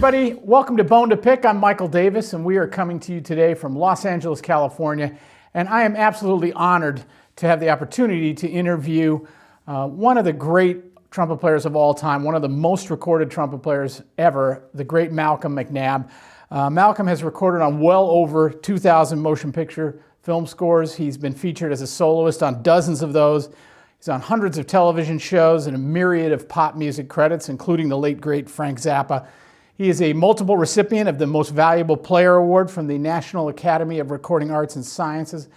everybody. Welcome to Bone2Pick. I'm Michael Davis, and we are coming to you today from Los Angeles, California. And I am absolutely honored to have the opportunity to interview one of the great trumpet players of all time, one of the most recorded trumpet players ever, the great Malcolm McNab. Malcolm has recorded on well over 2,000 motion picture film scores. He's been featured as a soloist on dozens of those. He's on hundreds of television shows and a myriad of pop music credits, including the late, great Frank Zappa. He is a multiple recipient of the Most Valuable Player Award from the National Academy of Recording Arts and Sciences.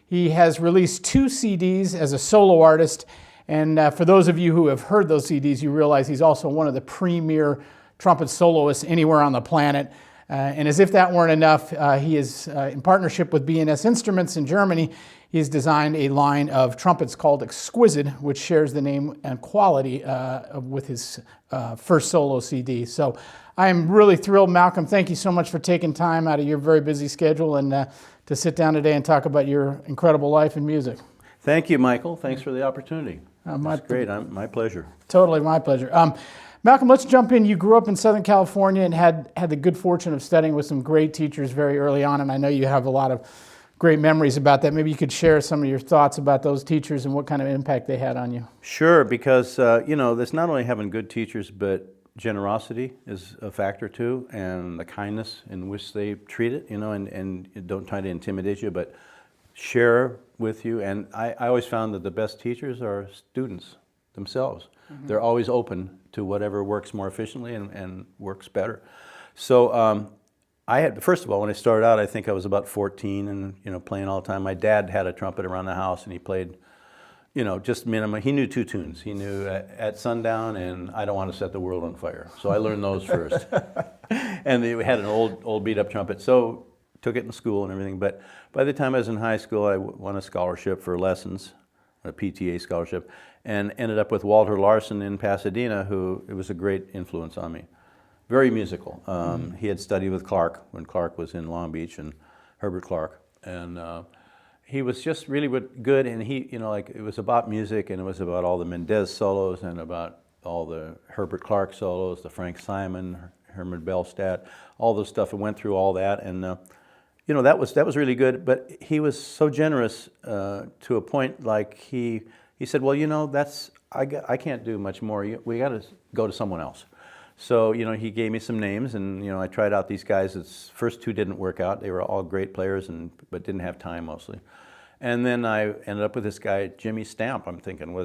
He has released 2 CDs as a solo artist, and for those of you who have heard those CDs, you realize he's also one of the premier trumpet soloists anywhere on the planet. And as if that weren't enough, he is in partnership with B&S Instruments in Germany. He's designed a line of trumpets called Exquisite, which shares the name and quality with his first solo CD. So I am really thrilled. Malcolm, thank you so much for taking time out of your very busy schedule and to sit down today and talk about your incredible life in music. Thank you, Michael. Thanks for the opportunity. That's great. My pleasure. Totally my pleasure. Malcolm, let's jump in. You grew up in Southern California and had the good fortune of studying with some great teachers very early on, and I know you have a lot of great memories about that. Maybe you could share some of your thoughts about those teachers and what kind of impact they had on you. Sure, because there's not only having good teachers, but generosity is a factor too, and the kindness in which they treat it, and don't try to intimidate you, but share with you. And I always found that the best teachers are students themselves. Mm-hmm. They're always open to whatever works more efficiently and works better. So first of all, when I started out, I think I was about 14 and playing all the time. My dad had a trumpet around the house, and he played just minimum. He knew 2 tunes. He knew At Sundown and I Don't Want to Set the World on Fire. So I learned those first. And they had an old beat up trumpet, so took it in school and everything. But by the time I was in high school, I won a scholarship for lessons, a PTA scholarship, and ended up with Walter Larson in Pasadena, who it was a great influence on me. Very musical. He had studied with Clark when Clark was in Long Beach, and Herbert Clark. And he was just really good, and he, it was about music, and it was about all the Mendez solos, and about all the Herbert Clark solos, the Frank Simon, Herrmann Bellstadt, all those stuff. I went through all that, and that was really good. But he was so generous to a point, like he said, well, I can't do much more. We got to go to someone else. So, he gave me some names, and, I tried out these guys. First 2 didn't work out. They were all great players, but didn't have time mostly. And then I ended up with this guy, Jimmy Stamp. I'm thinking,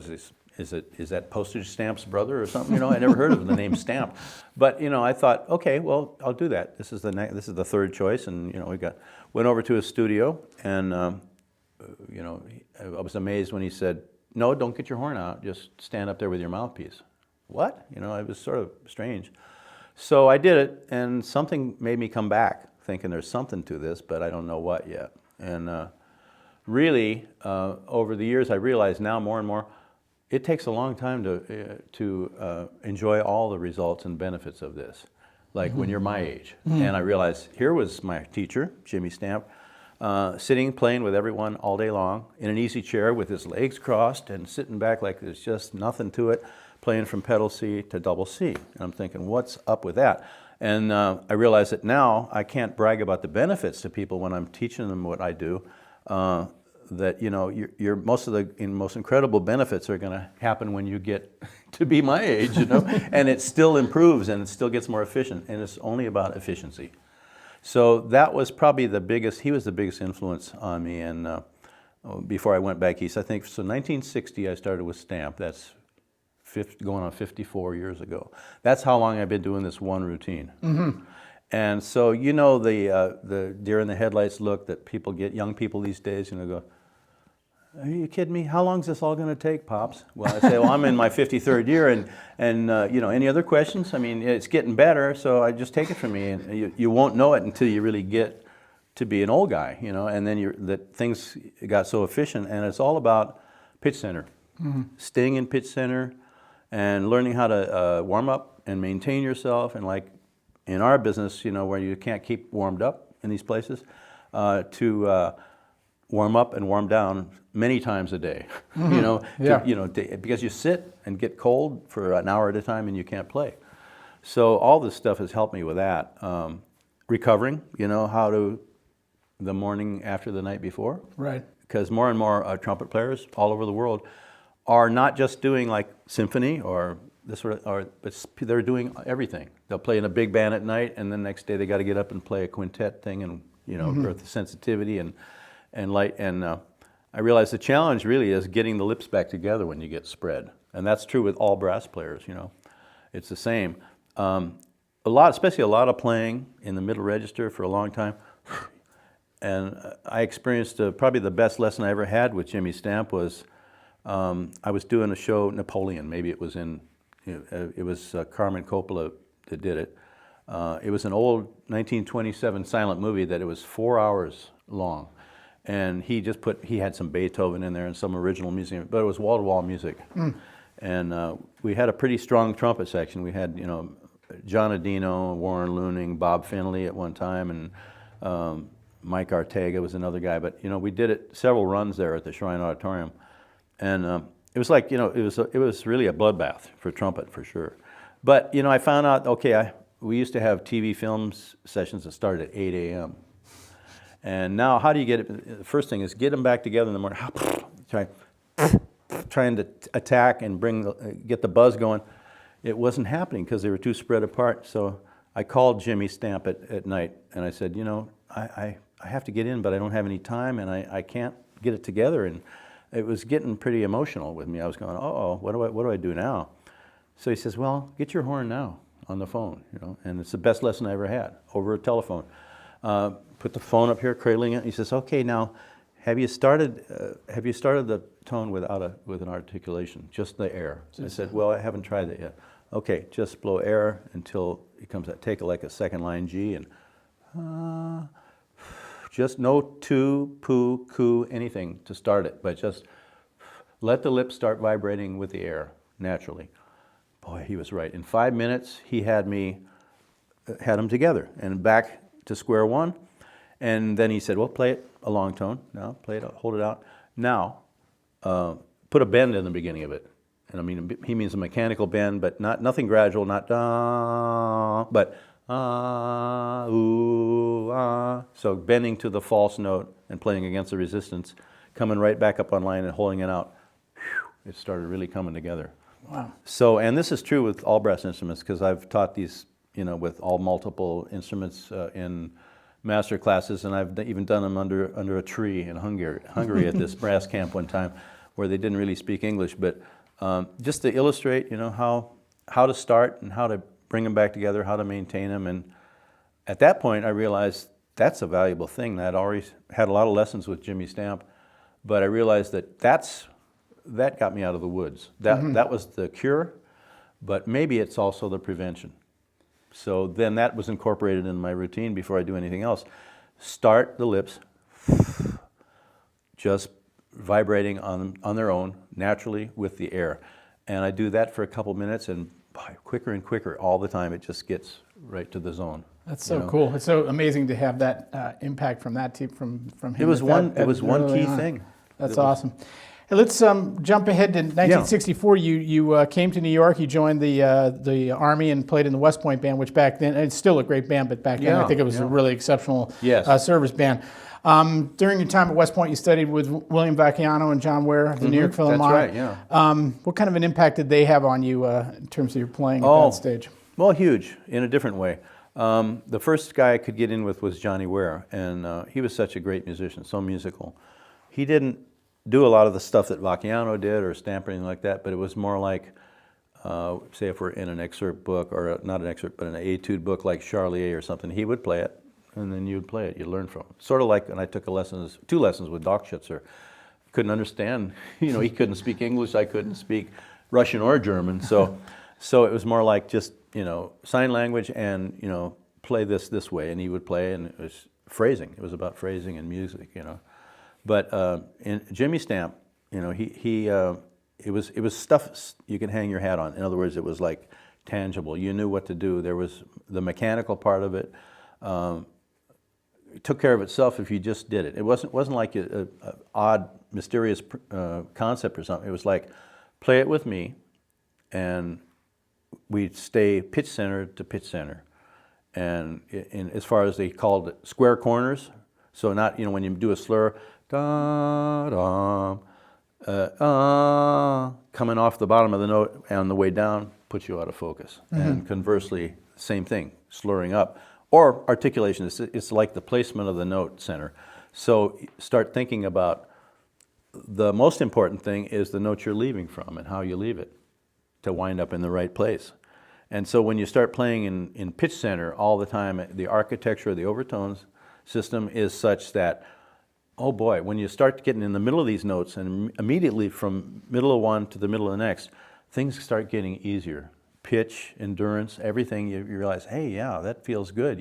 is that Postage Stamp's brother or something? I never heard of the name Stamp. But, I thought, okay, well, I'll do that. This is the 3rd choice, and, went over to his studio, and, I was amazed when he said, no, don't get your horn out. Just stand up there with your mouthpiece. What? It was sort of strange. So I did it, and something made me come back, thinking there's something to this, but I don't know what yet. And really, over the years, I realize now more and more, it takes a long time to enjoy all the results and benefits of this, like when you're my age. Mm-hmm. And I realized here was my teacher, Jimmy Stamp, sitting, playing with everyone all day long in an easy chair with his legs crossed and sitting back like there's just nothing to it, playing from pedal C to double C. And I'm thinking, what's up with that? And I realize that now I can't brag about the benefits to people when I'm teaching them what I do. That your most incredible benefits are going to happen when you get to be my age, and it still improves and it still gets more efficient, and it's only about efficiency. So that was probably he was the biggest influence on me. And before I went back east, I think, so 1960 I started with Stamp. That's going on 54 years ago. That's how long I've been doing this one routine. Mm-hmm. And so, the deer in the headlights look that people get, young people these days, go, are you kidding me? How long is this all going to take, Pops? Well, I say, well, I'm in my 53rd year, and any other questions? I mean, it's getting better, so I just take it from me. And you won't know it until you really get to be an old guy, and then that things got so efficient, and it's all about pitch center. Mm-hmm. Staying in pitch center and learning how to warm up and maintain yourself, and like in our business, where you can't keep warmed up in these places, to warm up and warm down many times a day. Mm-hmm. Because you sit and get cold for an hour at a time and you can't play. So all this stuff has helped me with that. Recovering, how to the morning after the night before. Right. Because more and more trumpet players all over the world are not just doing like symphony or this sort of, but they're doing everything. They'll play in a big band at night, and then next day they got to get up and play a quintet thing, and earth sensitivity and light. And I realized the challenge really is getting the lips back together when you get spread, and that's true with all brass players. It's the same. Especially a lot of playing in the middle register for a long time. And I experienced probably the best lesson I ever had with Jimmy Stamp was I was doing a show, Napoleon, maybe it was it was Carmen Coppola that did it. It was an old 1927 silent movie that it was 4 hours long. And he had some Beethoven in there and some original music, but it was wall-to-wall music. And we had a pretty strong trumpet section. We had, John Adino, Warren Looning, Bob Finley at one time, and Mike Ortega was another guy. But we did it several runs there at the Shrine Auditorium, and it was like it was really a bloodbath for trumpet for sure. But I found out we used to have TV films sessions that started at 8 a.m. And now how do you get it? The first thing is get them back together in the morning. Trying to attack and get the buzz going. It wasn't happening because they were too spread apart. So I called Jimmy Stamp at night, and I said, I have to get in, but I don't have any time, and I can't get it together. And it was getting pretty emotional with me. I was going, what do I do now? So he says, well, get your horn now on the phone, and it's the best lesson I ever had over a telephone. Put the phone up here, cradling it. He says, okay, now, have you started the tone with an articulation, just the air? I said, well, I haven't tried that yet. Okay, just blow air until it comes out. Take like a second line G and just no tu, pu, ku, anything to start it, but just let the lips start vibrating with the air naturally. Boy, he was right. In 5 minutes, he had them together and back to square one. And then he said, well, play it a long tone. Now, play it, hold it out. Now, put a bend in the beginning of it. And I mean, he means a mechanical bend, but nothing gradual, not da, but ooh, ah. So bending to the false note and playing against the resistance, coming right back up on line and holding it out. Whew, it started really coming together. Wow. So, and this is true with all brass instruments, because I've taught these, with all multiple instruments in master classes, and I've even done them under a tree in Hungary at this brass camp one time, where they didn't really speak English, but just to illustrate, how to start and how to bring them back together, how to maintain them. And at that point, I realized that's a valuable thing. I'd already had a lot of lessons with Jimmy Stamp, but I realized that got me out of the woods. That was the cure, but maybe it's also the prevention. So then that was incorporated in my routine before I do anything else. Start the lips just vibrating on their own, naturally with the air. And I do that for a couple minutes, and quicker and quicker all the time, it just gets right to the zone. That's so cool. It's so amazing to have that impact from that team, from him. It was one key thing. That's awesome. Hey, let's jump ahead to 1964. You came to New York. You joined the Army and played in the West Point Band, which back then, it's still a great band, but back then I think it was a really exceptional service band. During your time at West Point, you studied with William Vacchiano and John Ware at the New York Philharmonic. That's right, what kind of an impact did they have on you in terms of your playing at that stage? Well, huge, in a different way. The first guy I could get in with was Johnny Ware, and he was such a great musician, so musical. He didn't do a lot of the stuff that Vacchiano did or Stamp or anything like that, but it was more like, say if we're in an excerpt book, or not an excerpt, but an etude book like Charlier or something, he would play it, and then you'd play it, you'd learn from it. Sort of like when I took 2 lessons with Doc Schutzer. Couldn't understand, he couldn't speak English, I couldn't speak Russian or German, so it was more like just, sign language and, play this way, and he would play, and it was phrasing. It was about phrasing and music, But in Jimmy Stamp, it was stuff you could hang your hat on. In other words, it was like tangible. You knew what to do. There was the mechanical part of it. It took care of itself if you just did it. It wasn't like a odd, mysterious concept or something. It was like, play it with me, and we'd stay pitch center to pitch center. And as far as they called it, square corners, so not, when you do a slur, da, da, coming off the bottom of the note on the way down puts you out of focus. And conversely, same thing, slurring up. Or articulation, it's like the placement of the note center. So start thinking about the most important thing is the note you're leaving from and how you leave it to wind up in the right place. And so when you start playing in pitch center all the time, the architecture of the overtones system is such that, oh boy, when you start getting in the middle of these notes and immediately from middle of one to the middle of the next, things start getting easier. Pitch, endurance, everything, you realize, hey, yeah, that feels good,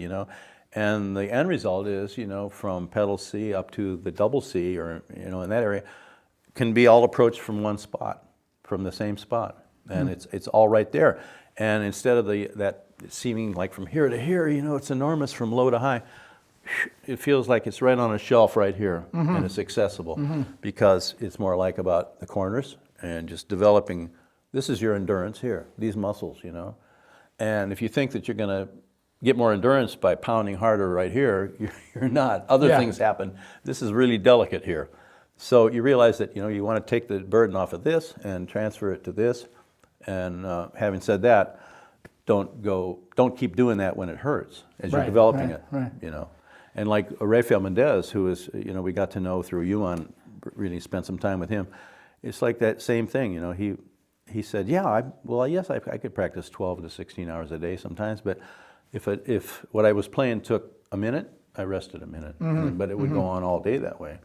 And the end result is, from pedal C up to the double C or, in that area, can be all approached from one spot, from the same spot. And it's all right there. And instead of that seeming like from here to here, it's enormous from low to high, it feels like it's right on a shelf right here, and it's accessible because it's more like about the corners and just developing. This is your endurance here, these muscles, And if you think that you're going to get more endurance by pounding harder right here, you're not. Other things happen. This is really delicate here. So you realize that, you want to take the burden off of this and transfer it to this. And having said that, don't keep doing that when it hurts as you're developing it, And like Rafael Mendez, who is, we got to know through Yuan, really spent some time with him. It's like that same thing, He said, yes, I could practice 12 to 16 hours a day sometimes, but if what I was playing took a minute, I rested a minute. But it would go on all day that way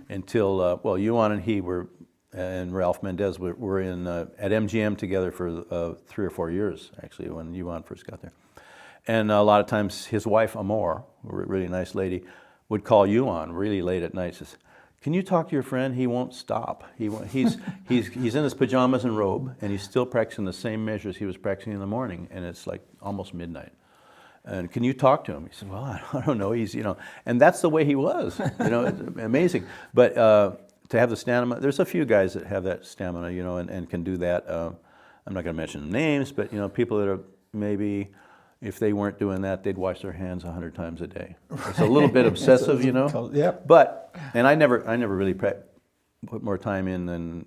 until, Yuan and he were, and Ralph Mendez were in at MGM together for 3 or 4 years, actually, when Yuan first got there. And a lot of times his wife, Amor, a really nice lady, would call Yuan really late at night, says, can you talk to your friend? He won't stop. He's in his pajamas and robe, and he's still practicing the same measures he was practicing in the morning, and it's like almost midnight. And can you talk to him? He said, well, I don't know. He's, and that's the way he was, it's amazing. But to have the stamina, there's a few guys that have that stamina, and can do that. I'm not going to mention names, but, people that are maybe, if they weren't doing that, they'd wash their hands 100 times a day. It's a little bit obsessive, Yep. But, and I never really put more time in than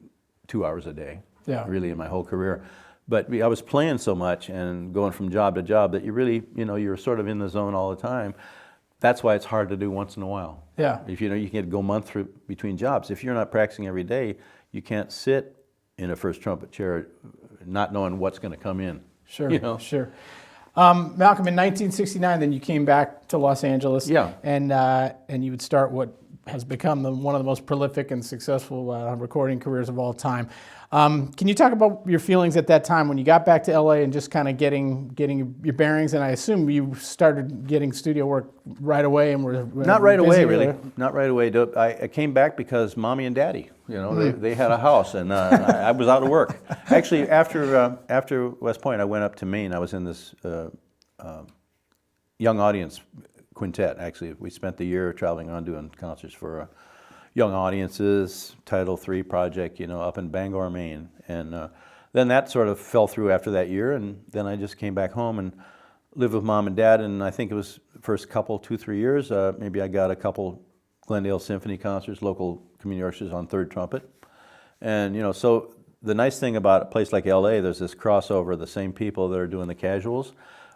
2 hours a day, really in my whole career. But I was playing so much and going from job to job that you really, you're sort of in the zone all the time. That's why it's hard to do once in a while. Yeah. If you can go a month through between jobs. If you're not practicing every day, you can't sit in a first trumpet chair not knowing what's going to come in. Sure, sure. Malcolm, in 1969, then you came back to Los Angeles. Yeah. And you would start what has become one of the most prolific and successful recording careers of all time. Can you talk about your feelings at that time when you got back to LA and just kind of getting your bearings? And I assume you started getting studio work right away and were not right away, really. Not right away. I came back because Mommy and Daddy, they had a house, and I was out of work. Actually, after West Point, I went up to Maine. I was in this young audience quintet. Actually, we spent the year traveling around doing concerts for young audiences, Title III project, up in Bangor, Maine. And then that sort of fell through after that year, and then I just came back home and lived with Mom and Dad, and I think it was the first couple, 2-3 years, maybe I got a couple Glendale Symphony concerts, local community orchestras on third trumpet. And, so the nice thing about a place like LA, there's this crossover. The same people that are doing the casuals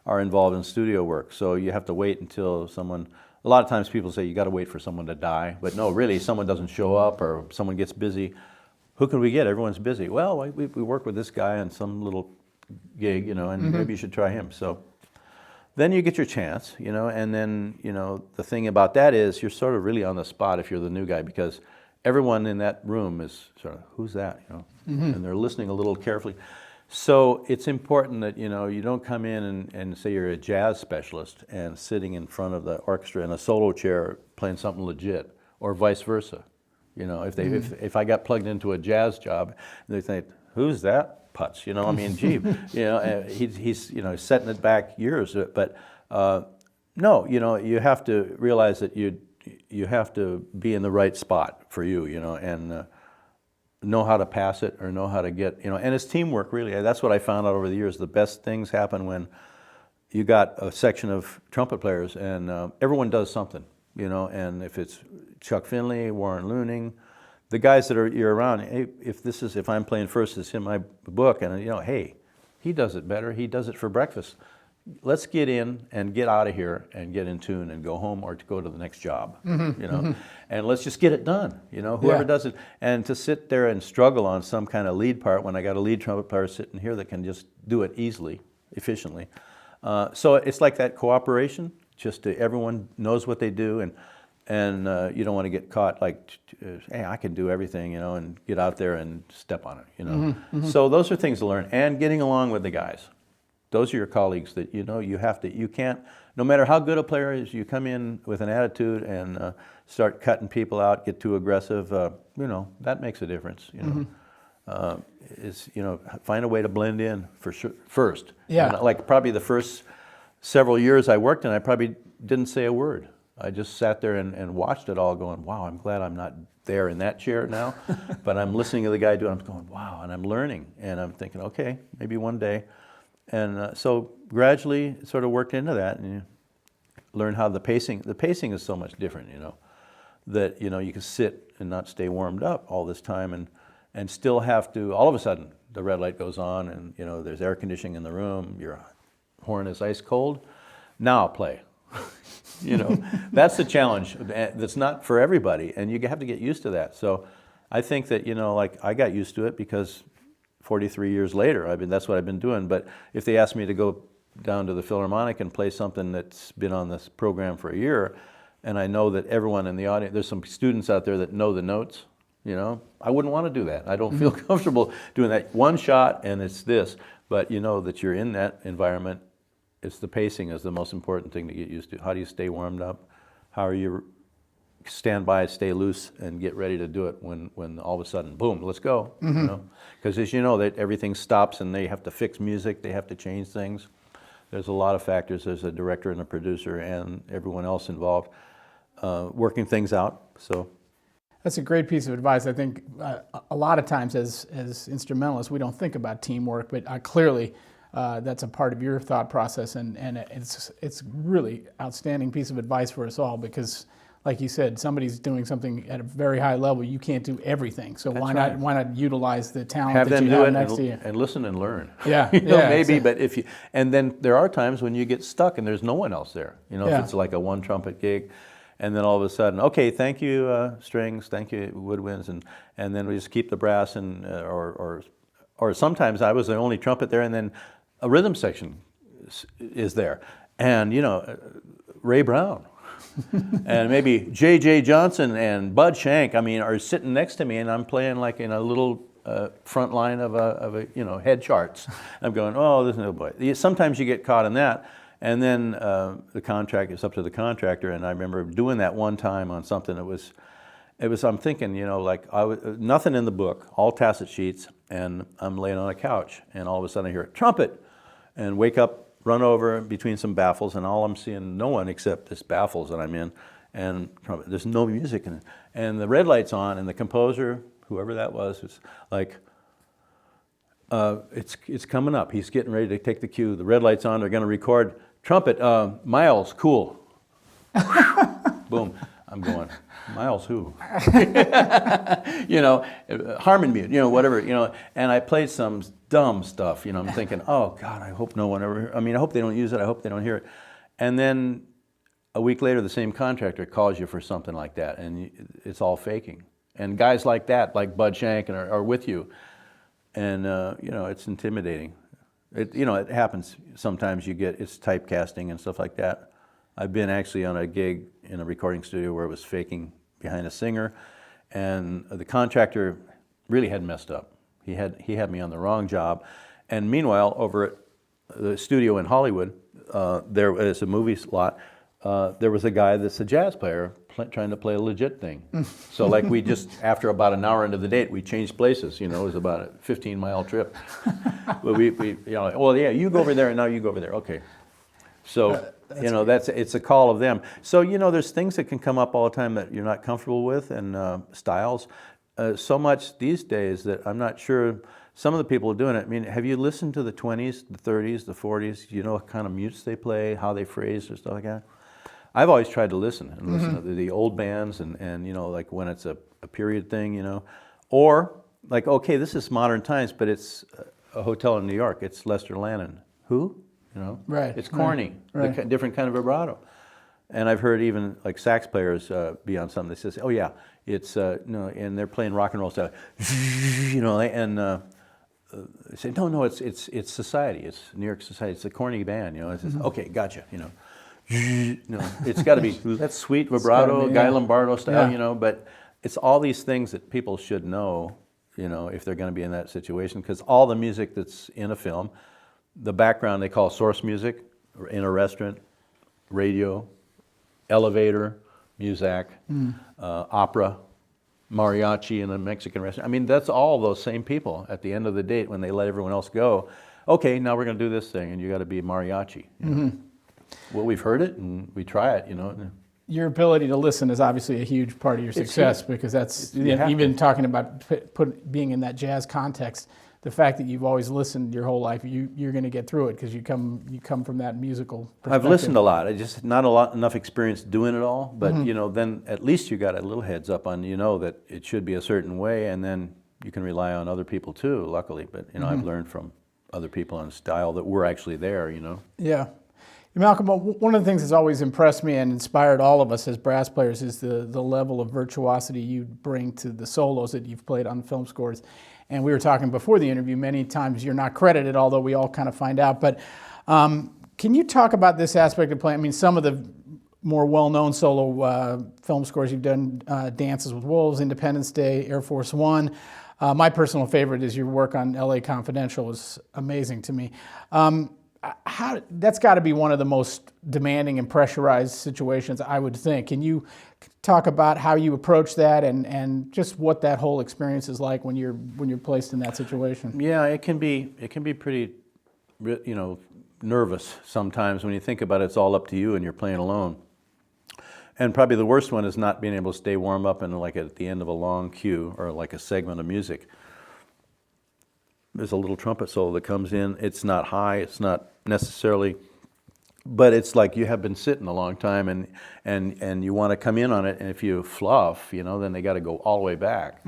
are involved in studio work. So you have to wait until someone, a lot of times people say you got to wait for someone to die, but no, really, someone doesn't show up or someone gets busy. Who can we get? Everyone's busy. Well, we work with this guy on some little gig, and maybe you should try him. So then you get your chance, and then, the thing about that is you're sort of really on the spot if you're the new guy, because everyone in that room is sort of, who's that, and they're listening a little carefully. So it's important that, you don't come in and say you're a jazz specialist and sitting in front of the orchestra in a solo chair playing something legit, or vice versa. If I got plugged into a jazz job, they think, who's that putz? Gee, he's setting it back years. But no, you have to realize that you have to be in the right spot for you, and know how to pass it or know how to get, and it's teamwork really. That's what I found out over the years. The best things happen when you got a section of trumpet players and everyone does something, and if it's Chuck Finley, Warren Looning, the guys that you're around, hey, if I'm playing first, it's in my book, and hey, he does it better, he does it for breakfast. Let's get in and get out of here and get in tune and go home or to go to the next job, and let's just get it done, whoever does it. And to sit there and struggle on some kind of lead part when I got a lead trumpet player sitting here that can just do it easily, efficiently. So it's like that cooperation, just everyone knows what they do, and you don't want to get caught like, hey, I can do everything, and get out there and step on it, So those are things to learn, and getting along with the guys. Those are your colleagues that you can't, no matter how good a player is, you come in with an attitude and start cutting people out, get too aggressive, that makes a difference, find a way to blend in for sure, first. Yeah. Like probably the first several years I worked in, I probably didn't say a word. I just sat there and watched it all going, wow, I'm glad I'm not there in that chair now, but I'm listening to the guy do it, I'm going, wow, and I'm learning, and I'm thinking, okay, maybe one day. And so gradually it sort of worked into that, and you learn how the pacing is so much different, that, you can sit and not stay warmed up all this time and still have to, all of a sudden, the red light goes on and, there's air conditioning in the room, your horn is ice cold, now play. That's the challenge. That's not for everybody, and you have to get used to that. So I think that, like I got used to it because 43 years later, that's what I've been doing. But if they ask me to go down to the Philharmonic and play something that's been on this program for a year, and I know that everyone in the audience, there's some students out there that know the notes, I wouldn't want to do that. I don't feel comfortable doing that. One shot and it's this, but that you're in that environment. It's the pacing is the most important thing to get used to. How do you stay warmed up? How are you stand by, stay loose, and get ready to do it when all of a sudden, boom, let's go. Because as you know, that everything stops and they have to fix music, they have to change things. There's a lot of factors. There's a director and a producer and everyone else involved working things out. So that's a great piece of advice. I think a lot of times as instrumentalists, we don't think about teamwork, but clearly that's a part of your thought process, and it's really outstanding piece of advice for us all, because like you said, somebody's doing something at a very high level. You can't do everything, so why not utilize the talent that you have next to you and listen and learn. Yeah, maybe. But and then there are times when you get stuck and there's no one else there. If it's like a one trumpet gig, and then all of a sudden, okay, thank you strings, thank you woodwinds, and then we just keep the brass and or sometimes I was the only trumpet there, and then a rhythm section is there, and Ray Brown. And maybe J.J. Johnson and Bud Shank, are sitting next to me, and I'm playing like in a little front line of a head charts. I'm going, oh, there's no boy. Sometimes you get caught in that, and then the contract is up to the contractor. And I remember doing that one time on something that was, I'm thinking, nothing in the book, all tacit sheets, and I'm laying on a couch, and all of a sudden I hear a trumpet, and wake up. Run over between some baffles, and all I'm seeing, no one except this baffles that I'm in, and there's no music in it. And the red light's on, and the composer, whoever that was like, it's coming up. He's getting ready to take the cue. The red light's on. They're going to record trumpet. Miles, cool. Boom. I'm going, Miles who? Herrmann mute, whatever, and I played some dumb stuff, I'm thinking, oh God, I hope no one ever, I hope they don't use it, I hope they don't hear it. And then a week later, the same contractor calls you for something like that, and it's all faking. And guys like that, like Bud Shank, are with you, and it's intimidating. It happens sometimes. It's typecasting and stuff like that. I've been actually on a gig in a recording studio where it was faking behind a singer, and the contractor really had messed up. He had me on the wrong job, and meanwhile, over at the studio in Hollywood, there was a movie lot. There was a guy that's a jazz player trying to play a legit thing. So like we just, after about an hour into the date, we changed places. It was about a 15-mile trip. But well, yeah, you go over there, and now you go over there. Okay. So it's a call of them. So there's things that can come up all the time that you're not comfortable with, and styles. so much these days that I'm not sure some of the people doing it. I mean, have you listened to the 20s, the 30s, the 40s? Do you know what kind of mutes they play, how they phrase or stuff like that? I've always tried to listen to the old bands and you know, like when it's a period thing, you know, or like, okay, this is modern times, but it's a hotel in New York. It's Lester Lannon. Who? You know, Right. It's corny, Right. different kind of vibrato. And I've heard even like sax players be on something that says, "Oh yeah, it's no," and they're playing rock and roll style, you know, and they say, "No, it's Society. It's New York Society. It's a corny band, you know." It says, "Okay, gotcha," you know. No, it's got to be that sweet vibrato, be, Guy yeah. Lombardo style, Yeah. you know. But it's all these things that people should know, you know, if they're going to be in that situation, because all the music that's in a film, the background they call source music, in a restaurant, radio, elevator, muzak, opera, mariachi in a Mexican restaurant. I mean, that's all those same people at the end of the date when they let everyone else go. Okay, now we're going to do this thing, and you got to be mariachi. You know? Well, we've heard it, and we try it, you know. Your ability to listen is obviously a huge part of your success, because that's even talking about being in that jazz context. The fact that you've always listened your whole life, you're going to get through it because you come from that musical perspective. I've listened a lot. I just not enough experience doing it all. But you know, then at least you got a little heads up on, you know, that it should be a certain way, and then you can rely on other people too. Luckily, but you know, I've learned from other people on style that were actually there. You know. Yeah. Malcolm, one of the things that's always impressed me and inspired all of us as brass players is the level of virtuosity you bring to the solos that you've played on film scores. And we were talking before the interview, many times you're not credited, although we all kind of find out. But can you talk about this aspect of playing? I mean, some of the more well-known solo film scores you've done, Dances with Wolves, Independence Day, Air Force One. My personal favorite is your work on L.A. Confidential. Was amazing to me. That's got to be one of the most demanding and pressurized situations, I would think. Can you talk about how you approach that and just what that whole experience is like when you're placed in that situation? Yeah, it can be pretty, you know, nervous sometimes when you think about it. It's all up to you and you're playing alone. And probably the worst one is not being able to stay warm up and like at the end of a long cue or like a segment of music. There's a little trumpet solo that comes in. It's not high, it's not necessarily, but it's like you have been sitting a long time and you want to come in on it, and if you fluff, you know, then they got to go all the way back.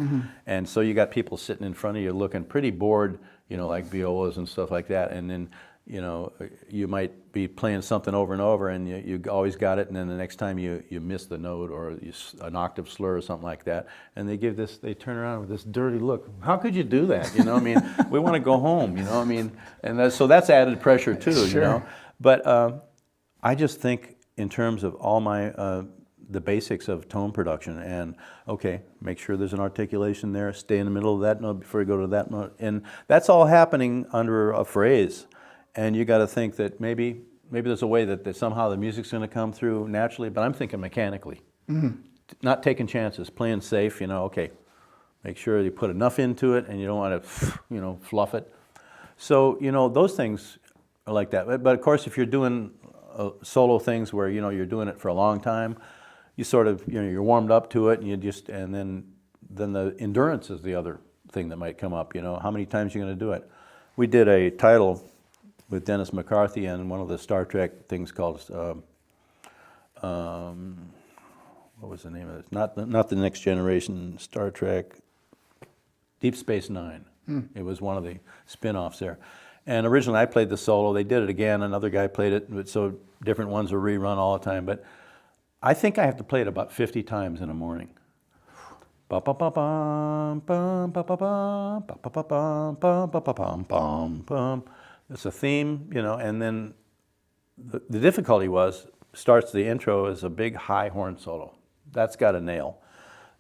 And so you got people sitting in front of you looking pretty bored, you know, like violas and stuff like that, and then, you know, you might be playing something over and over and you always got it, and then the next time you miss the note or an octave slur or something like that, and they turn around with this dirty look. How could you do that? You know, I mean, we want to go home, you know, I mean, and so that's added pressure too, you know. But I just think in terms of all my, the basics of tone production, and okay, make sure there's an articulation there, stay in the middle of that note before you go to that note, and that's all happening under a phrase. And you got to think that maybe there's a way that somehow the music's going to come through naturally, but I'm thinking mechanically. Not taking chances, playing safe, you know, okay, make sure you put enough into it and you don't want to, you know, fluff it. So, you know, those things are like that. But of course, if you're doing solo things where, you know, you're doing it for a long time, you sort of, you know, you're warmed up to it, and and then the endurance is the other thing that might come up, you know, how many times you're going to do it. We did a title with Dennis McCarthy and one of the Star Trek things called, what was the name of it? Not the Next Generation, Star Trek, Deep Space Nine. It was one of the spin-offs there. And originally I played the solo. They did it again. Another guy played it, so different ones are rerun all the time. But I think I have to play it about 50 times in a morning. It's a theme, you know, and then the difficulty starts the intro as a big high horn solo. That's got a nail.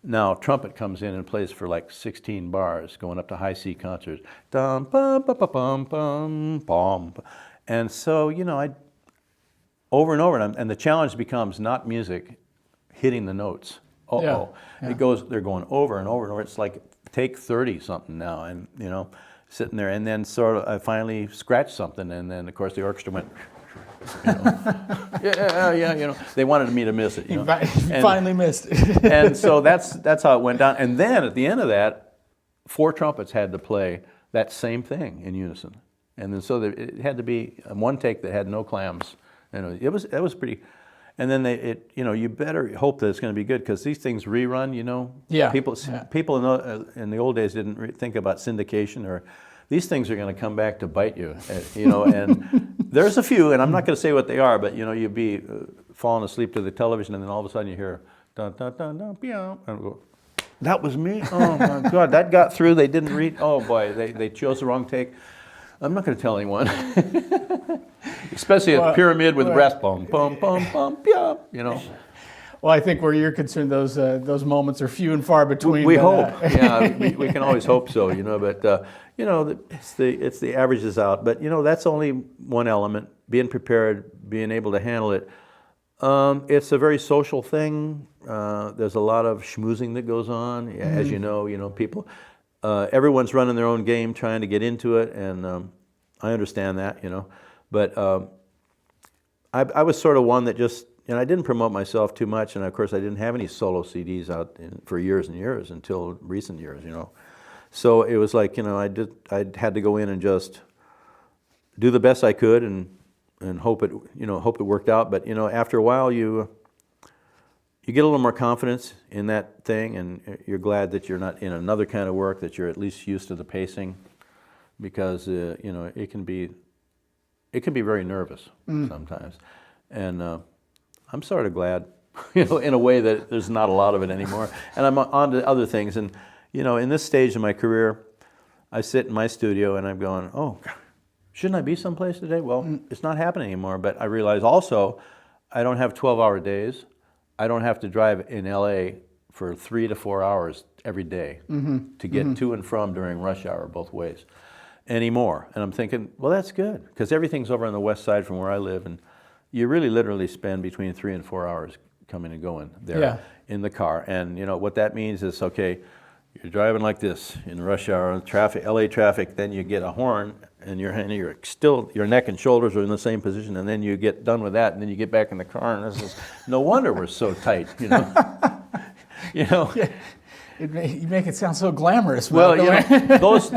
Now trumpet comes in and plays for like 16 bars, going up to high C concerts. Dum, bum, bum, bum, bum, bum. And so, you know, over and over, and the challenge becomes not music, hitting the notes. Yeah. They're going over and over and over. It's like take 30 something now, and you know, sitting there, and then sort of I finally scratched something, and then of course the orchestra went, You know? Yeah, you know. They wanted me to miss it. You know? Finally missed it. And so that's how it went down. And then at the end of that, 4 trumpets had to play that same thing in unison. And then so it had to be one take that had no clams. And it was pretty. And then you better hope that it's going to be good, because these things rerun. You know, people in the old days didn't think about syndication, or these things are going to come back to bite you. You know, and there's a few, and I'm not going to say what they are, but you know, you'd be falling asleep to the television, and then all of a sudden you hear dun dun dun dun, and go, that was me. Oh my God, that got through. They didn't read. Oh boy, they chose the wrong take. I'm not going to tell anyone. Especially at the pyramid with the brass, boom, boom, boom, boom, yeah, you know. Well, I think where you're concerned, those moments are few and far between. We hope, yeah, we can always hope so, you know. But you know, it's the averages out. But you know, that's only one element. Being prepared, being able to handle it. It's a very social thing. There's a lot of schmoozing that goes on, as you know, people. Everyone's running their own game, trying to get into it, and I understand that, you know. But I was sort of one that just, and I didn't promote myself too much, and of course I didn't have any solo CDs out for years and years until recent years, you know. So it was like, you know, I had to go in and just do the best I could and hope it worked out. But you know, after a while you get a little more confidence in that thing, and you're glad that you're not in another kind of work, that you're at least used to the pacing, because you know, it can be very nervous sometimes. And I'm sort of glad, you know, in a way that there's not a lot of it anymore. And I'm on to other things. And you know, in this stage of my career, I sit in my studio and I'm going, oh, shouldn't I be someplace today? Well, it's not happening anymore. But I realize also, I don't have 12-hour days. I don't have to drive in LA for 3 to 4 hours every day to get to and from during rush hour both ways anymore. And I'm thinking, well, that's good, because everything's over on the west side from where I live, and you really literally spend between 3 and 4 hours coming and going there in the car. And you know what that means is, okay, you're driving like this in rush hour, traffic, LA traffic, then you get a horn, and you're still, your neck and shoulders are in the same position, and then you get done with that, and then you get back in the car, and this is, no wonder we're so tight, you know. You know. Yeah. You make it sound so glamorous. Well, you know, that's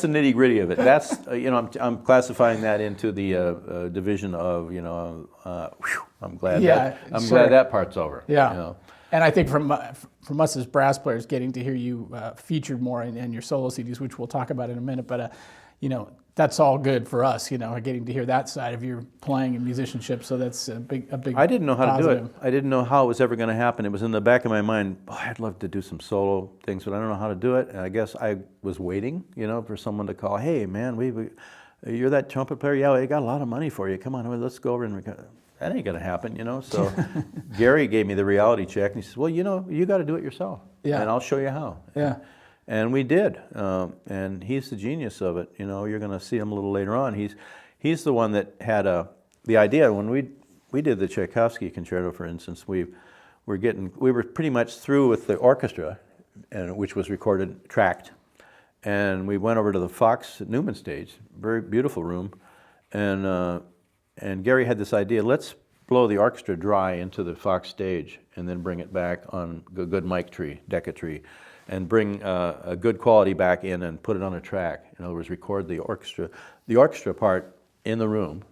the nitty gritty of it. That's you know, I'm classifying that into the division of, you know, I'm glad glad that part's over. Yeah. You know? And I think from us as brass players, getting to hear you featured more in your solo CDs, which we'll talk about in a minute, but you know, that's all good for us, you know, getting to hear that side of your playing and musicianship. So that's a big. I didn't know how positive. to do it. I didn't know how it was ever going to happen. It was in the back of my mind. Oh, I'd love to do some solo things, but I don't know how to do it. And I guess I was waiting, you know, for someone to call. Hey, man, you're that trumpet player. Yeah, we got a lot of money for you. Come on, let's go over and record. That ain't going to happen, you know. So Gary gave me the reality check, and he says, well, you know, you got to do it yourself, and I'll show you how. Yeah. And we did, and he's the genius of it. You know, you're going to see him a little later on. He's the one that had the idea when we did the Tchaikovsky concerto, for instance. We were pretty much through with the orchestra, which was recorded, tracked, and we went over to the Fox Newman stage, very beautiful room, and Gary had this idea: let's blow the orchestra dry into the Fox stage, and then bring it back on a good mic tree, Decca tree, and bring a good quality back in and put it on a track. In other words, record the orchestra part in the room.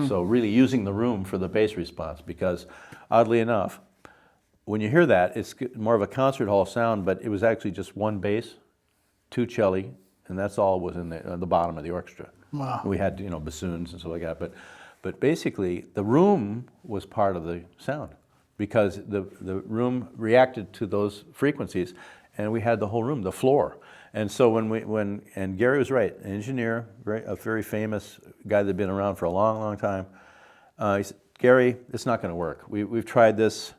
So really using the room for the bass response, because oddly enough, when you hear that, it's more of a concert hall sound, but it was actually just one bass, 2 cello, and that's all was in the bottom of the orchestra. Wow. We had, you know, bassoons and stuff like that, but basically the room was part of the sound, because the room reacted to those frequencies. And we had the whole room, the floor. And so and Gary was right, an engineer, a very famous guy that had been around for a long, long time. He said, Gary, it's not going to work. We've tried this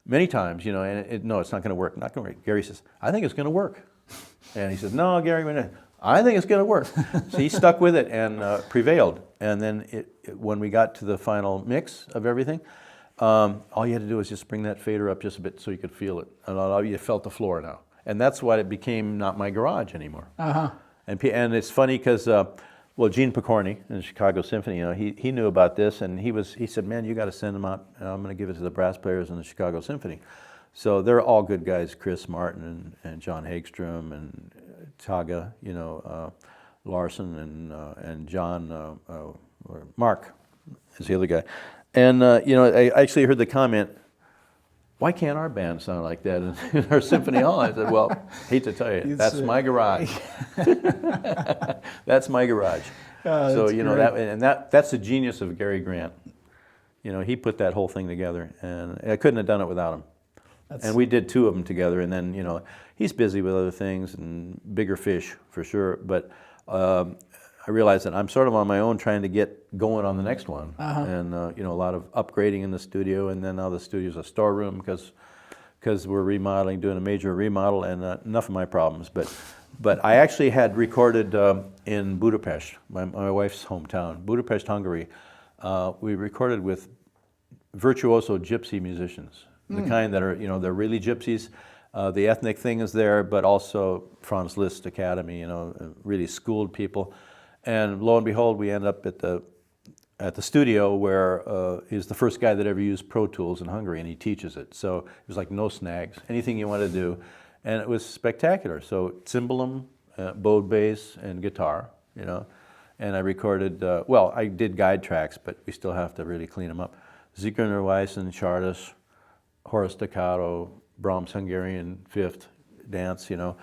many times, you know, and no, it's not going to work. Not going to work. Gary says, I think it's going to work. And he says, no, Gary, I think it's going to work. So he stuck with it and prevailed. And then when we got to the final mix of everything, all you had to do was just bring that fader up just a bit so you could feel it. And you felt the floor now. And that's why it became not my garage anymore. And it's funny because, well, Gene Pokorny in the Chicago Symphony, you know, he knew about this, and he said, man, you got to send them out, and I'm going to give it to the brass players in the Chicago Symphony. So they're all good guys, Chris Martin and John Hagstrom and Taga, you know, Larson and John, or Mark is the other guy. And, you know, I actually heard the comment, why can't our band sound like that in our symphony hall? I said, well, hate to tell you, that's my garage. That's my garage. So, you know, that's the genius of Gary Grant. You know, he put that whole thing together, and I couldn't have done it without him. And we did 2 of them together, and then, you know, he's busy with other things and bigger fish for sure. But I realized that I'm sort of on my own trying to get going on the next one. And, you know, a lot of upgrading in the studio, and then now the studio's a storeroom because we're remodeling, doing a major remodel, and enough of my problems. But I actually had recorded in Budapest, my wife's hometown, Budapest, Hungary. We recorded with virtuoso gypsy musicians, the kind that are, you know, they're really gypsies. The ethnic thing is there, but also Franz Liszt Academy, you know, really schooled people. And lo and behold, we end up at the studio where he's the first guy that ever used Pro Tools in Hungary, and he teaches it. So it was like no snags, anything you want to do. And it was spectacular. So cymbalum, bowed bass, and guitar, you know. And I recorded, well, I did guide tracks, but we still have to really clean them up. Zigeuner Weissen, Chardas, Horace Staccato, Brahms Hungarian Fifth Dance, you know.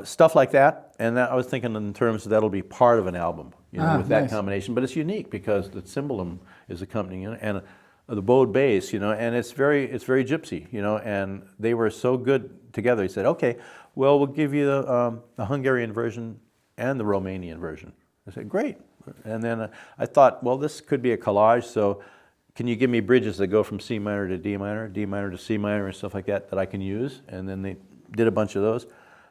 Stuff like that, and I was thinking in terms of that'll be part of an album, you know, with that combination. But it's unique because the cymbalum is accompanying it, and the bowed bass, you know, and it's very gypsy, you know. And they were so good together. He said, "Okay, well, we'll give you the Hungarian version and the Romanian version." I said, "Great." And then I thought, well, this could be a collage. So, can you give me bridges that go from C minor to D minor to C minor, and stuff like that I can use? And then they did a bunch of those.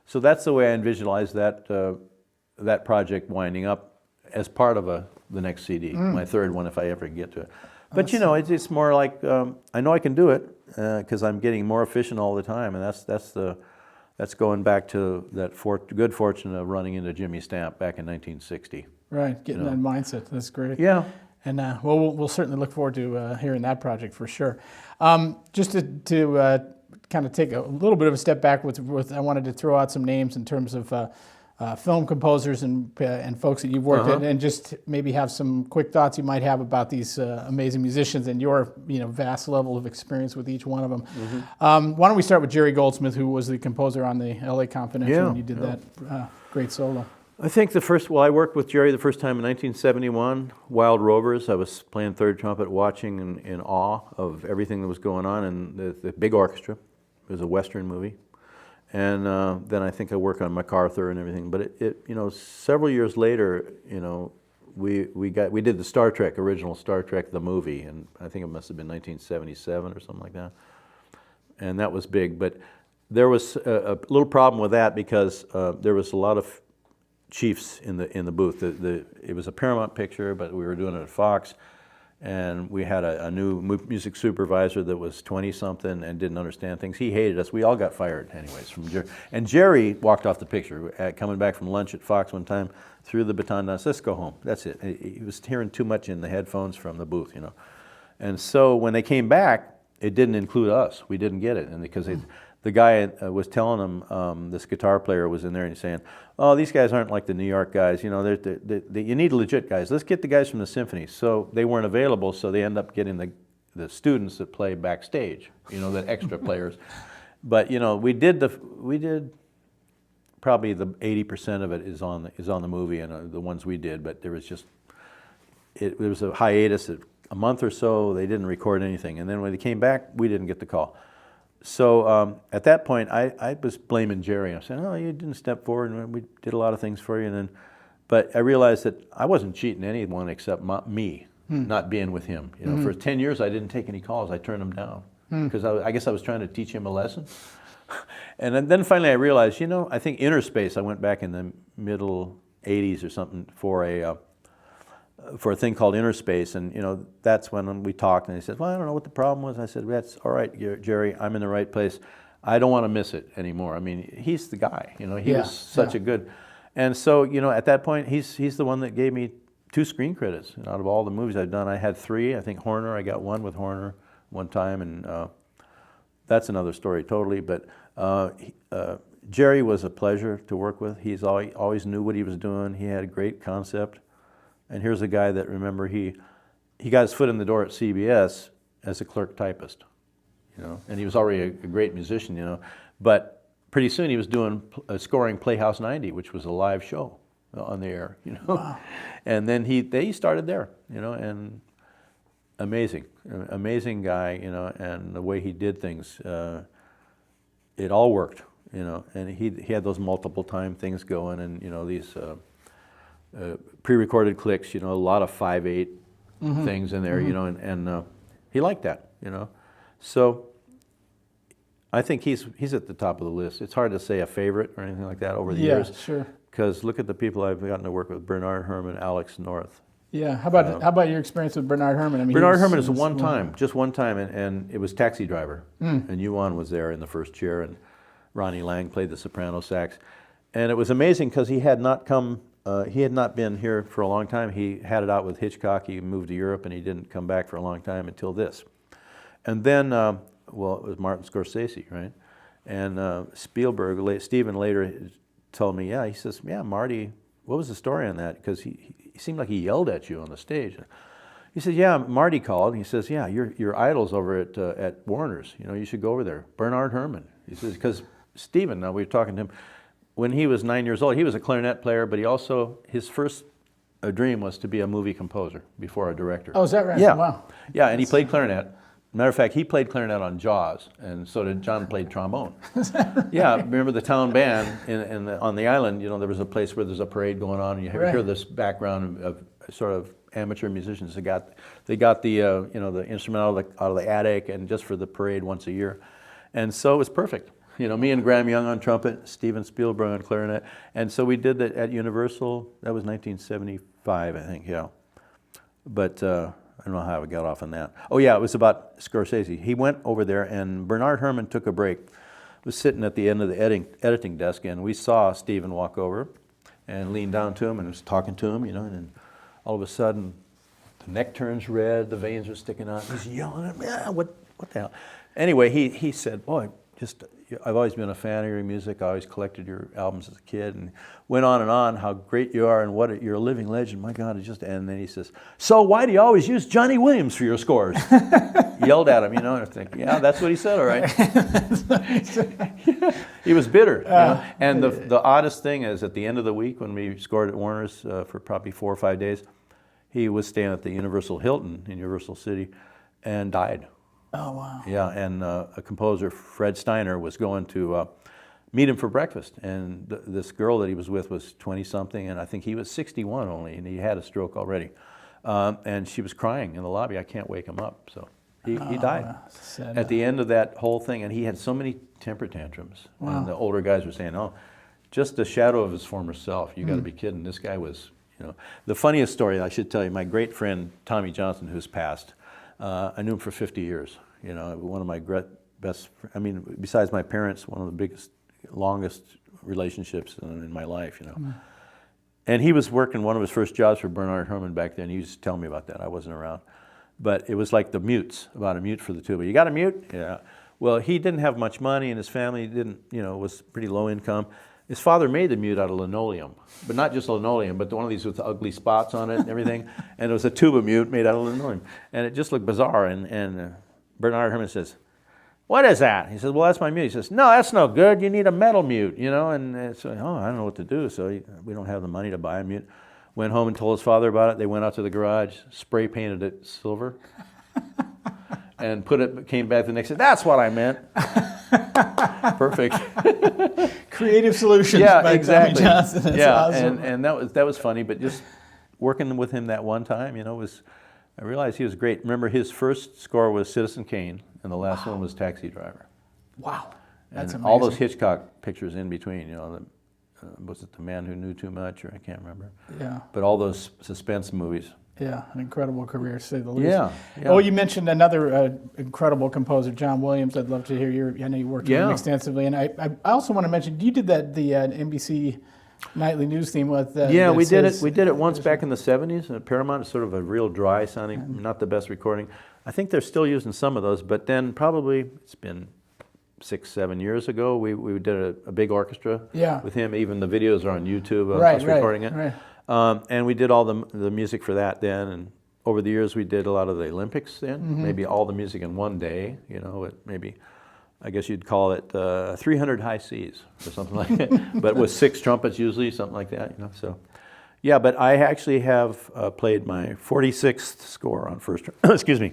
So that's the way I visualized that project winding up as part of the next CD, my third one if I ever get to it. But you know, it's more like I know I can do it because I'm getting more efficient all the time, and that's going back to that good fortune of running into Jimmy Stamp back in 1960. Right, getting that mindset. That's great. Yeah. And well, we'll certainly look forward to hearing that project for sure. Just to kind of take a little bit of a step back with I wanted to throw out some names in terms of film composers and folks that you've worked with, and just maybe have some quick thoughts you might have about these amazing musicians and your vast level of experience with each one of them. Why don't we start with Jerry Goldsmith, who was the composer on the L.A. Confidential when you did that great solo. I think I worked with Jerry the first time in 1971, Wild Rovers. I was playing third trumpet, watching in awe of everything that was going on, and the big orchestra. It was a Western movie. And then I think I worked on MacArthur and everything. But it several years later, we did the Star Trek, original Star Trek, the movie, and I think it must have been 1977 or something like that. And that was big. But there was a little problem with that because there was a lot of chiefs in the booth. It was a Paramount picture, but we were doing it at Fox. And we had a new music supervisor that was 20-something and didn't understand things. He hated us. We all got fired anyways from Jerry. And Jerry walked off the picture. Coming back from lunch at Fox one time, threw the baton down, let's go home. That's it. He was hearing too much in the headphones from the booth, And so when they came back, it didn't include us. We didn't get it. And because the guy was telling them, this guitar player was in there and he's saying, "Oh, these guys aren't like the New York guys. You need legit guys. Let's get the guys from the symphony." So they weren't available, so they end up getting the students that play backstage, the extra players. But we did probably the 80% of it is on the movie and the ones we did. But there was a hiatus of a month or so. They didn't record anything, and then when they came back, we didn't get the call. So at that point, I was blaming Jerry. I said, "Oh, you didn't step forward, and we did a lot of things for you." But I realized that I wasn't cheating anyone except me, not being with him. For 10 years, I didn't take any calls. I turned them down because I guess I was trying to teach him a lesson. And then finally, I realized, I think Inner Space. I went back in the middle '80s or something for a thing called Inner Space, and that's when we talked, and he said, "Well, I don't know what the problem was." I said, "That's all right, Jerry, I'm in the right place. I don't want to miss it anymore." I mean, he's the guy, he was such a good, And so, you know, at that point, he's the one that gave me 2 screen credits. And out of all the movies I've done, I had 3. I think Horner, I got 1 with Horner one time, and that's another story totally. But Jerry was a pleasure to work with. He's always knew what he was doing. He had a great concept. And here's a guy that, remember, he got his foot in the door at CBS as a clerk typist, you know, and he was already a great musician, you know. But pretty soon he was scoring Playhouse 90, which was a live show on the air, you know. Wow. And then he started there, you know, and amazing guy, you know, and the way he did things, it all worked, you know. And he had those multiple time things going, and, you know, these pre-recorded clicks, you know, a lot of 5/8 things in there, you know, and he liked that, you know. So I think he's at the top of the list. It's hard to say a favorite or anything like that over the years. Yeah, sure. Because look at the people I've gotten to work with: Bernard Herrmann, Alex North. Yeah. How about your experience with Bernard Herrmann? I mean, Bernard Herrmann is just one time, and it was Taxi Driver, and Yuan was there in the first chair, and Ronnie Lang played the soprano sax, and it was amazing because he had not been here for a long time. He had it out with Hitchcock. He moved to Europe, and he didn't come back for a long time until this. And then, well, it was Martin Scorsese, right? And Steven later told me, yeah, he says, yeah, Marty, what was the story on that? Because he seemed like he yelled at you on the stage. He said, yeah, Marty called, and he says, yeah, your idol's over at Warner's. You know, you should go over there. Bernard Herrmann. He says, because Steven, now we were talking to him, when he was 9 years old, he was a clarinet player, but his first dream was to be a movie composer before a director. Oh, is that right? Yeah. Wow. Yeah, and he played clarinet. Matter of fact, he played clarinet on Jaws, and so did John played trombone. Yeah, remember the town band on the island, you know, there was a place where there's a parade going on, and you hear this background of sort of amateur musicians. They got the you know, the instrumental out of the attic, and just for the parade once a year. And so it was perfect. You know, me and Graham Young on trumpet, Steven Spielberg on clarinet, and so we did that at Universal. That was 1975, I think, yeah. But I don't know how I got off on that. Oh yeah, it was about Scorsese. He went over there, and Bernard Herrmann took a break. Was sitting at the end of the editing desk, and we saw Steven walk over and lean down to him and was talking to him, you know, and then all of a sudden the neck turns red, the veins are sticking out. He's yelling at me, what the hell? Anyway, he said, boy, I've always been a fan of your music. I always collected your albums as a kid, and went on how great you are and you're a living legend. My God, and then he says, so why do you always use Johnny Williams for your scores? Yelled at him, you know, and I think, yeah, that's what he said, all right. He was bitter. You know? And the oddest thing is, at the end of the week when we scored at Warner's for probably 4 or 5 days, he was staying at the Universal Hilton in Universal City and died. Oh, wow. Yeah, and a composer, Fred Steiner, was going to meet him for breakfast. And this girl that he was with was 20-something, and I think he was 61 only, and he had a stroke already. And she was crying in the lobby. I can't wake him up. So he died at the end of that whole thing. And he had so many temper tantrums. Wow. And the older guys were saying, oh, just the shadow of his former self. You got to be kidding. This guy was, you know. The funniest story I should tell you, my great friend Tommy Johnson, who's passed, I knew him for 50 years. You know, one of my best, I mean, besides my parents, one of the biggest, longest relationships in my life, you know. And he was working one of his first jobs for Bernard Herrmann back then. He used to tell me about that. I wasn't around. But it was like the mutes, about a mute for the tuba. You got a mute? Yeah. Well, he didn't have much money, and his family didn't, you know, was pretty low income. His father made the mute out of linoleum, but not just linoleum, but one of these with ugly spots on it and everything. And it was a tuba mute made out of linoleum. And it just looked bizarre. And Bernard Herrmann says, what is that? He says, well, that's my mute. He says, no, that's no good. You need a metal mute, you know. And so, oh, I don't know what to do. So we don't have the money to buy a mute. Went home and told his father about it. They went out to the garage, spray painted it silver, and came back the next day. That's what I meant. Perfect. Creative solutions. Yeah, by exactly. Tommy Johnson. That's awesome. and that was funny. But just working with him that one time, you know, I realized he was great. Remember, his first score was Citizen Kane, and the last one was Taxi Driver. Wow, that's amazing. All those Hitchcock pictures in between, you know, was it The Man Who Knew Too Much, or I can't remember. Yeah. But all those suspense movies. Yeah, an incredible career, to say the least. Yeah. Oh, you mentioned another incredible composer, John Williams. I'd love to hear I know you worked with him extensively. And I also want to mention, you did the NBC nightly news theme with Yeah, we did his- it. We did it once back in the '70s at Paramount. It's sort of a real dry sounding, not the best recording. I think they're still using some of those, but then probably it's been 6, 7 years ago. We did a big orchestra with him. Even the videos are on YouTube of us recording it. Right. And we did all the music for that then. And over the years, we did a lot of the Olympics then. Maybe all the music in one day. You know, maybe. I guess you'd call it 300 high Cs or something like that, but with 6 trumpets usually, something like that, you know. So, yeah, but I actually have played my 46th score on first, excuse me,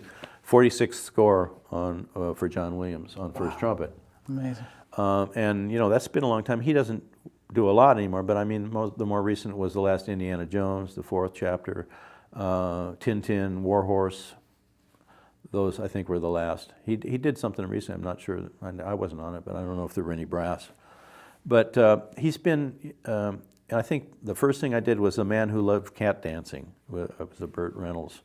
46th score on for John Williams on first trumpet. Amazing. And you know that's been a long time. He doesn't do a lot anymore, but I mean the more recent was The Last Indiana Jones, the 4th chapter, Tintin, Warhorse. Those, I think, were the last. He did something recently. I'm not sure. I wasn't on it, but I don't know if there were any brass. But he's been, and I think the first thing I did was A Man Who Loved Cat Dancing. It was a Burt Reynolds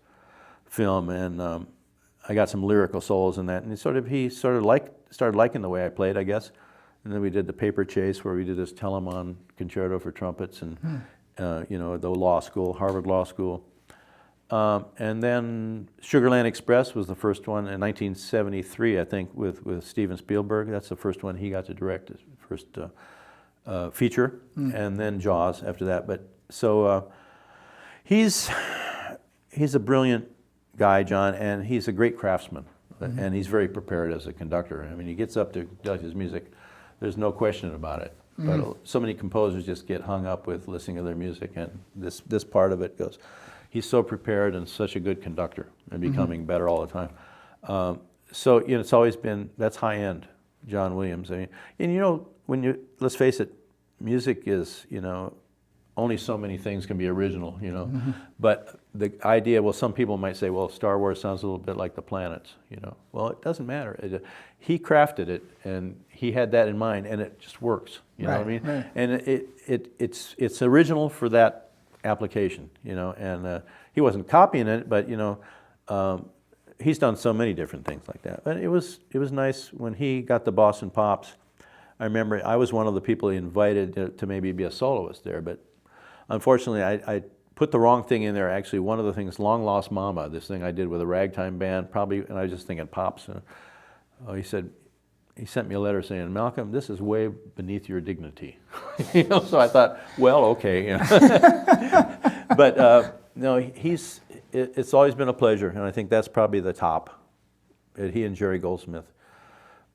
film, and I got some lyrical solos in that. And he started liking the way I played, I guess. And then we did The Paper Chase, where we did this Telemann concerto for trumpets, and you know, the law school, Harvard Law School. And then Sugarland Express was the first one in 1973, I think, with Steven Spielberg. That's the first one he got to direct, his first feature, and then Jaws after that. But so he's a brilliant guy, John, and he's a great craftsman, and he's very prepared as a conductor. I mean, he gets up to conduct his music. There's no question about it. But so many composers just get hung up with listening to their music, and this part of it goes. He's so prepared and such a good conductor, and becoming better all the time. So you know, it's always been, that's high end, John Williams. I mean, and you know, let's face it, music is, you know, only so many things can be original, you know. But the idea, well, some people might say, well, Star Wars sounds a little bit like the planets, you know. Well, it doesn't matter. He crafted it, and he had that in mind, and it just works. You know what I mean? Right. And it's original for that application, you know. And he wasn't copying it, but you know, he's done so many different things like that. But it was nice when he got the Boston Pops. I remember I was one of the people he invited to maybe be a soloist there, but unfortunately I put the wrong thing in there. Actually, one of the things, Long Lost Mama, this thing I did with a ragtime band, probably, and I was just thinking Pops. He sent me a letter saying, Malcolm, this is way beneath your dignity. You know, so I thought, well, okay. You know. But no, it's always been a pleasure, and I think that's probably the top. He and Jerry Goldsmith.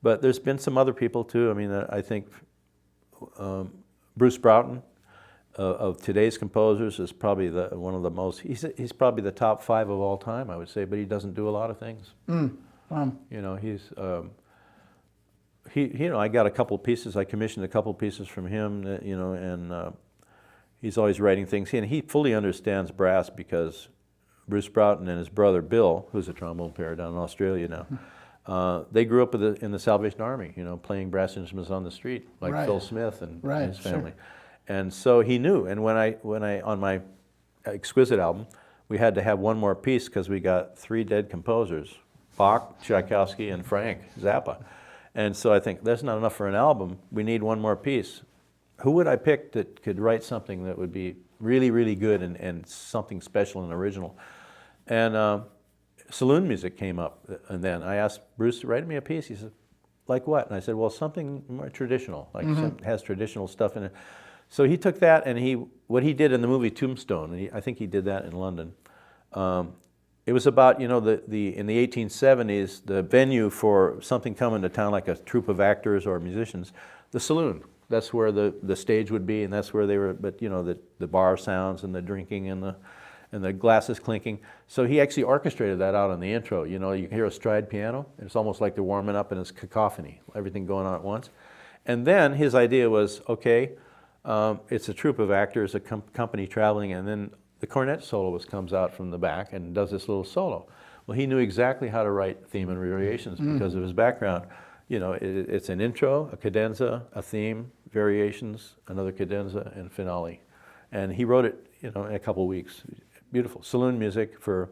But there's been some other people too. I mean, I think Bruce Broughton of today's composers is probably one of the most. He's probably the top 5 of all time, I would say. But he doesn't do a lot of things. You know, you know, I got a couple pieces. I commissioned a couple pieces from him. You know, and he's always writing things. And he fully understands brass because Bruce Broughton and his brother Bill, who's a trombone player down in Australia now, they grew up in the Salvation Army, you know, playing brass instruments on the street, like Phil Smith and his family. And so he knew. And when I on my Exquisite album, we had to have one more piece because we got 3 dead composers, Bach, Tchaikovsky, and Frank Zappa. And so I think that's not enough for an album. We need one more piece. Who would I pick that could write something that would be really, really good and something special and original? And saloon music came up, and then I asked Bruce to write me a piece. He said, like what? And I said, well, something more traditional, like has traditional stuff in it. So he took that, and what he did in the movie Tombstone, and I think he did that in London. It was about, you know, in the 1870s, the venue for something coming to town, like a troupe of actors or musicians, the saloon. That's where the stage would be, and that's where they were. But you know, the bar sounds and the drinking and the glasses clinking. So he actually orchestrated that out on the intro. You know, you can hear a stride piano. It's almost like they're warming up, and it's cacophony, everything going on at once. And then his idea was, okay, it's a troupe of actors, a company traveling, and then the cornet soloist comes out from the back and does this little solo. Well, he knew exactly how to write theme and variations because of his background. You know, it's an intro, a cadenza, a theme, variations, another cadenza, and finale. And he wrote it, you know, in a couple of weeks. Beautiful. Saloon music for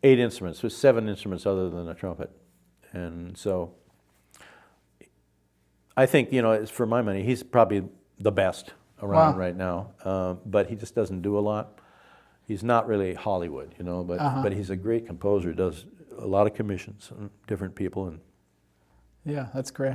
8 instruments, with 7 instruments other than a trumpet. And so I think, you know, for my money, he's probably the best around right now, but he just doesn't do a lot. He's not really Hollywood, you know, but he's a great composer. Does a lot of commissions on different people. And yeah, that's great.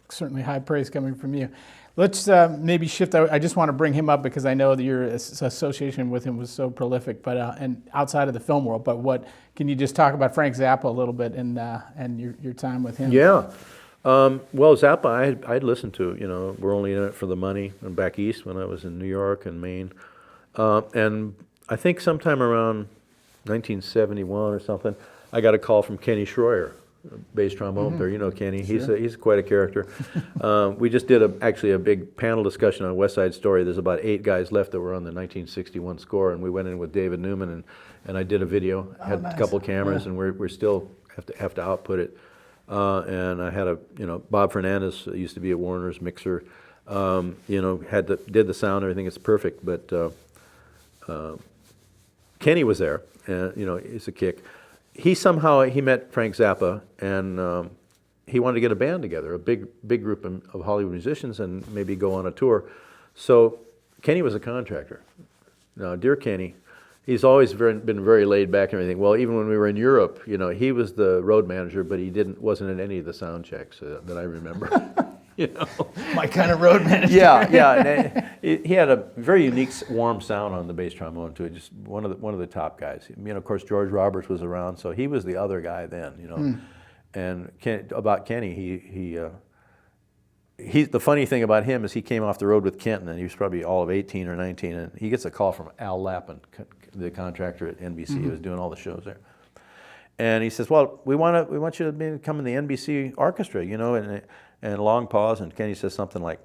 Certainly high praise coming from you. Let's maybe shift. I just want to bring him up because I know that your association with him was so prolific, but and outside of the film world. But what can you just talk about Frank Zappa a little bit and your time with him? Yeah. Well, Zappa, I'd listened to, you know, We're Only in It for the Money, and back east when I was in New York and Maine. And I think sometime around 1971 or something, I got a call from Kenny Schroyer, bass trombone player. You know Kenny, Sure. he's quite a character. We just did actually a big panel discussion on West Side Story. There's about 8 guys left that were on the 1961 score, and we went in with David Newman, and I did a video, had nice. a couple cameras, and we're still have to output it. And I had Bob Fernandez used to be at Warner's mixer, you know, did the sound, everything. It's perfect, but Kenny was there, and you know, it's a kick. He met Frank Zappa, and he wanted to get a band together, a big group of Hollywood musicians, and maybe go on a tour. So Kenny was a contractor. Now, dear Kenny, he's always been very laid back and everything. Well, even when we were in Europe, you know, he was the road manager, but he wasn't in any of the sound checks that I remember. You know, My kind of road manager. yeah. And he had a very unique, warm sound on the bass trombone too. Just one of the top guys. You know, of course, George Roberts was around, so he was the other guy then. You know, and about Kenny, he the funny thing about him is he came off the road with Kenton, and he was probably all of 18 or 19, and he gets a call from Al Lappin, the contractor at NBC, who was doing all the shows there. And he says, "Well, we want you to come in the NBC orchestra, you know." And a long pause, and Kenny says something like,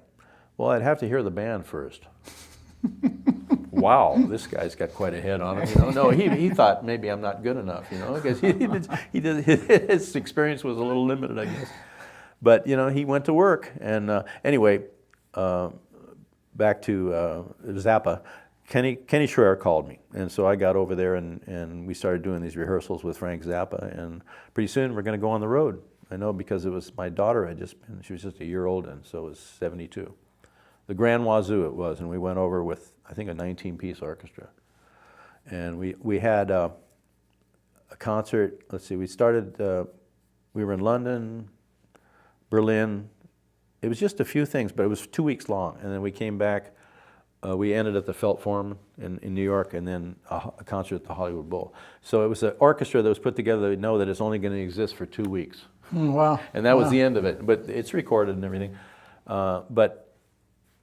"Well, I'd have to hear the band first." Wow, this guy's got quite a head on him. You know, no, he thought maybe I'm not good enough, you know, because his experience was a little limited, I guess. But you know, he went to work, and anyway, back to Zappa. Kenny Schroyer called me, and so I got over there, and we started doing these rehearsals with Frank Zappa, and pretty soon we're going to go on the road. I know because it was, my daughter she was just a year old, and so it was 72. The Grand Wazoo it was, and we went over with, I think, a 19-piece orchestra. And we had a concert, let's see, we were in London, Berlin. It was just a few things, but it was 2 weeks long, and then we came back. We ended at the Felt Forum in New York, and then a concert at the Hollywood Bowl. So it was an orchestra that was put together that know that it's only going to exist for 2 weeks. Wow. And that was the end of it. But it's recorded and everything. But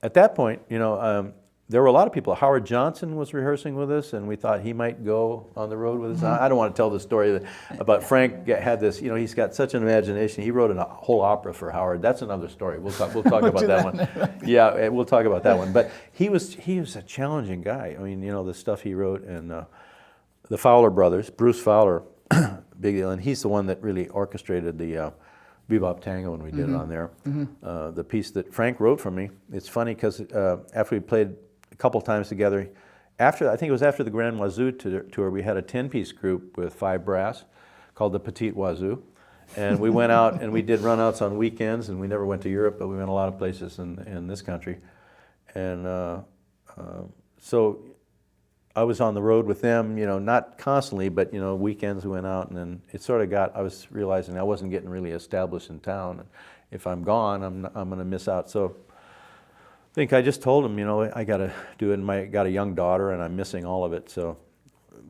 at that point, you know, there were a lot of people. Howard Johnson was rehearsing with us, and we thought he might go on the road with us. I don't want to tell the story about Frank had this, you know, he's got such an imagination. He wrote a whole opera for Howard. That's another story. We'll talk about that one. Yeah, we'll talk about that one. But he was a challenging guy. I mean, you know, the stuff he wrote, and the Fowler brothers, Bruce Fowler, big deal, and he's the one that really orchestrated the Bebop Tango when we did it on there. The piece that Frank wrote for me. It's funny because after we played a couple times together, I think it was after the Grand Wazoo tour, we had a 10-piece group with 5 brass called the Petite Wazoo, and we went out and we did run-outs on weekends, and we never went to Europe, but we went a lot of places in this country, and so I was on the road with them, you know, not constantly, but, you know, weekends we went out, and then it sort of I was realizing I wasn't getting really established in town. If I'm gone, I'm going to miss out. So I think I just told him, you know, I got to do it. I got a young daughter, and I'm missing all of it. So,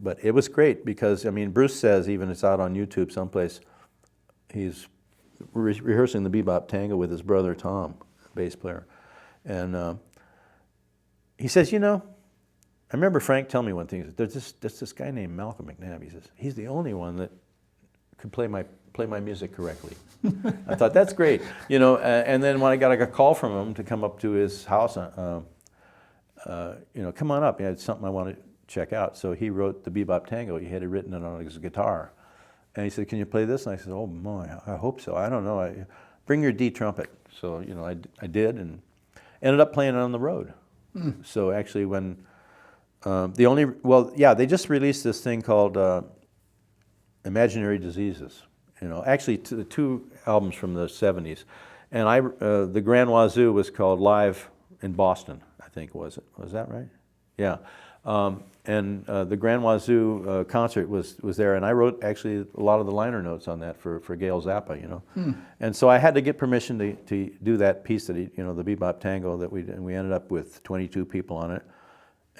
but it was great because, I mean, Bruce says, even it's out on YouTube someplace, he's rehearsing the Bebop Tango with his brother Tom, bass player. And he says, you know, I remember Frank telling me one thing. There's this guy named Malcolm McNab. He says he's the only one that could play my music correctly. I thought that's great, you know. And then when I got a call from him to come up to his house, you know, come on up. He had something I want to check out. So he wrote the Bebop Tango. He had it written on his guitar, and he said, "Can you play this?" And I said, "Oh my, I hope so. I don't know. Bring your D trumpet." So you know, I did, and ended up playing it on the road. So actually, when they just released this thing called Imaginary Diseases. You know, actually the 2 albums from the 70s, and the Grand Wazoo was called Live in Boston, I think, was it? Was that right? Yeah. And the Grand Wazoo concert was there, and I wrote actually a lot of the liner notes on that for Gail Zappa, you know. And so I had to get permission to do that piece that he, you know, the bebop tango that we did, and we ended up with 22 people on it,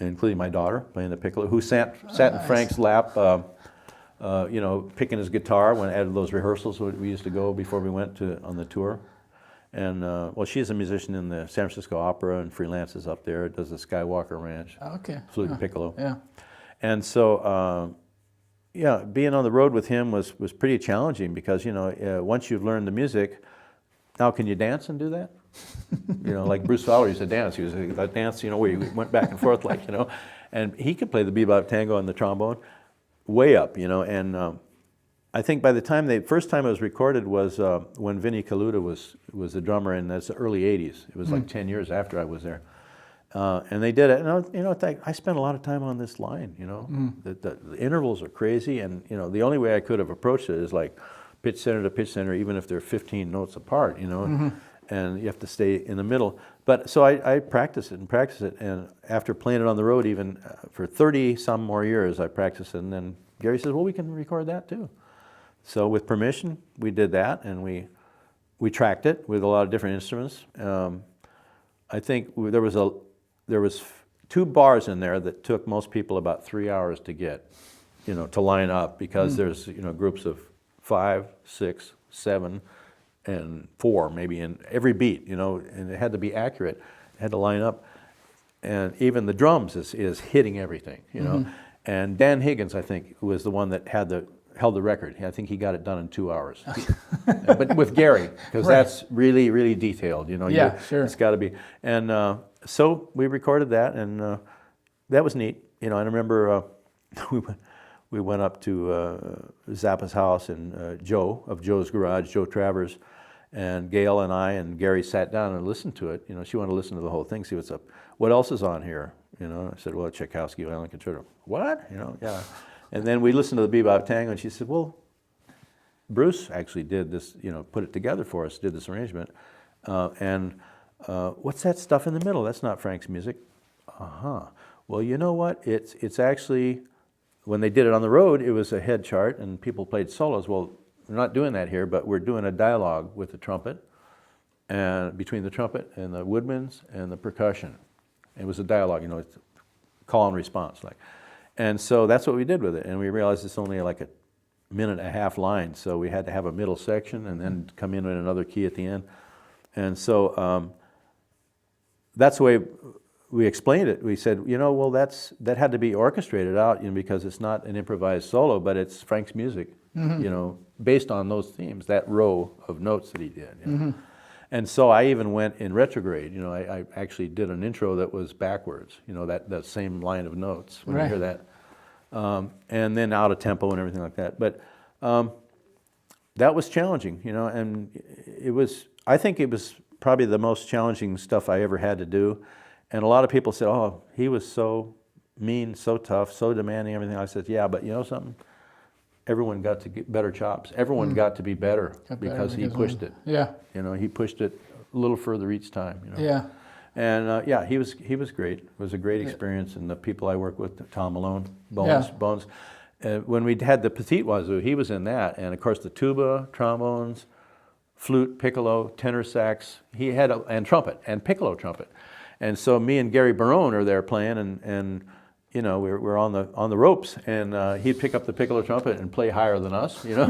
including my daughter playing the piccolo, who sat in Frank's lap, you know, picking his guitar when at those rehearsals we used to go before we went on the tour. And well, she's a musician in the San Francisco Opera and freelances up there. Does the Skywalker Ranch, flute and piccolo. Yeah. And so, yeah, being on the road with him was pretty challenging because, you know, once you've learned the music, now can you dance and do that? You know, like Bruce Fowler used to dance. He was a dance, you know, where he went back and forth, like, you know, and he could play the bebop tango and the trombone way up, you know, and I think by the time first time it was recorded was when Vinnie Colaiuta was the drummer, and that's the early '80s. It was like 10 years after I was there, and they did it. And you know, I spent a lot of time on this line. You know, the intervals are crazy, and you know, the only way I could have approached it is like pitch center to pitch center, even if they're 15 notes apart. You know, and you have to stay in the middle. But so I practiced it, and after playing it on the road, even for 30 some more years, I practiced it. And then Gary says, "Well, we can record that too." So with permission, we did that, and we tracked it with a lot of different instruments. I think there was 2 bars in there that took most people about 3 hours to get, you know, to line up, because there's, you know, groups of 5, 6, 7, and 4 maybe in every beat, you know, and it had to be accurate, it had to line up, and even the drums is hitting everything, you know. And Dan Higgins, I think, was the one that held the record. I think he got it done in 2 hours. But with Gary, because that's really, really detailed, you know. Yeah, sure. It's got to be. And so we recorded that, and that was neat. You know, I remember we went up to Zappa's house, and Joe of Joe's Garage, Joe Travers, and Gail and I and Gary sat down and listened to it. You know, she wanted to listen to the whole thing, see what's up. What else is on here? You know, I said, well, Tchaikovsky, Violin Concerto. What? You know, yeah. And then we listened to the bebop tango, and she said, well, Bruce actually did this, you know, put it together for us, did this arrangement. What's that stuff in the middle? That's not Frank's music. Well, you know what? It's actually, when they did it on the road, it was a head chart, and people played solos. Well, we're not doing that here, but we're doing a dialogue with the trumpet, and between the trumpet and the woodwinds and the percussion. It was a dialogue, you know, it's call and response, like. And so that's what we did with it, and we realized it's only like a minute and a half line, so we had to have a middle section and then come in another key at the end. And so that's the way we explained it. We said, you know, well, that had to be orchestrated out, you know, because it's not an improvised solo, but it's Frank's music, you know, based on those themes, that row of notes that he did. You know? And so I even went in retrograde. You know, I actually did an intro that was backwards, you know, that same line of notes when you hear that. And then out of tempo and everything like that. But that was challenging, you know, and I think it was probably the most challenging stuff I ever had to do. And a lot of people said, oh, he was so mean, so tough, so demanding, everything. I said, yeah, but you know something? Everyone got to get better chops. Everyone got to be better because he pushed it. Yeah. You know, he pushed it a little further each time. You know. Yeah. And yeah, he was great. It was a great experience, and the people I work with, Tom Malone, Bones. When we had the Petit Wazoo, he was in that, and of course the tuba, trombones, flute, piccolo, tenor sax. He had and trumpet and piccolo trumpet, and so me and Gary Barone are there playing, and you know, we're on the ropes, and he'd pick up the piccolo trumpet and play higher than us, you know,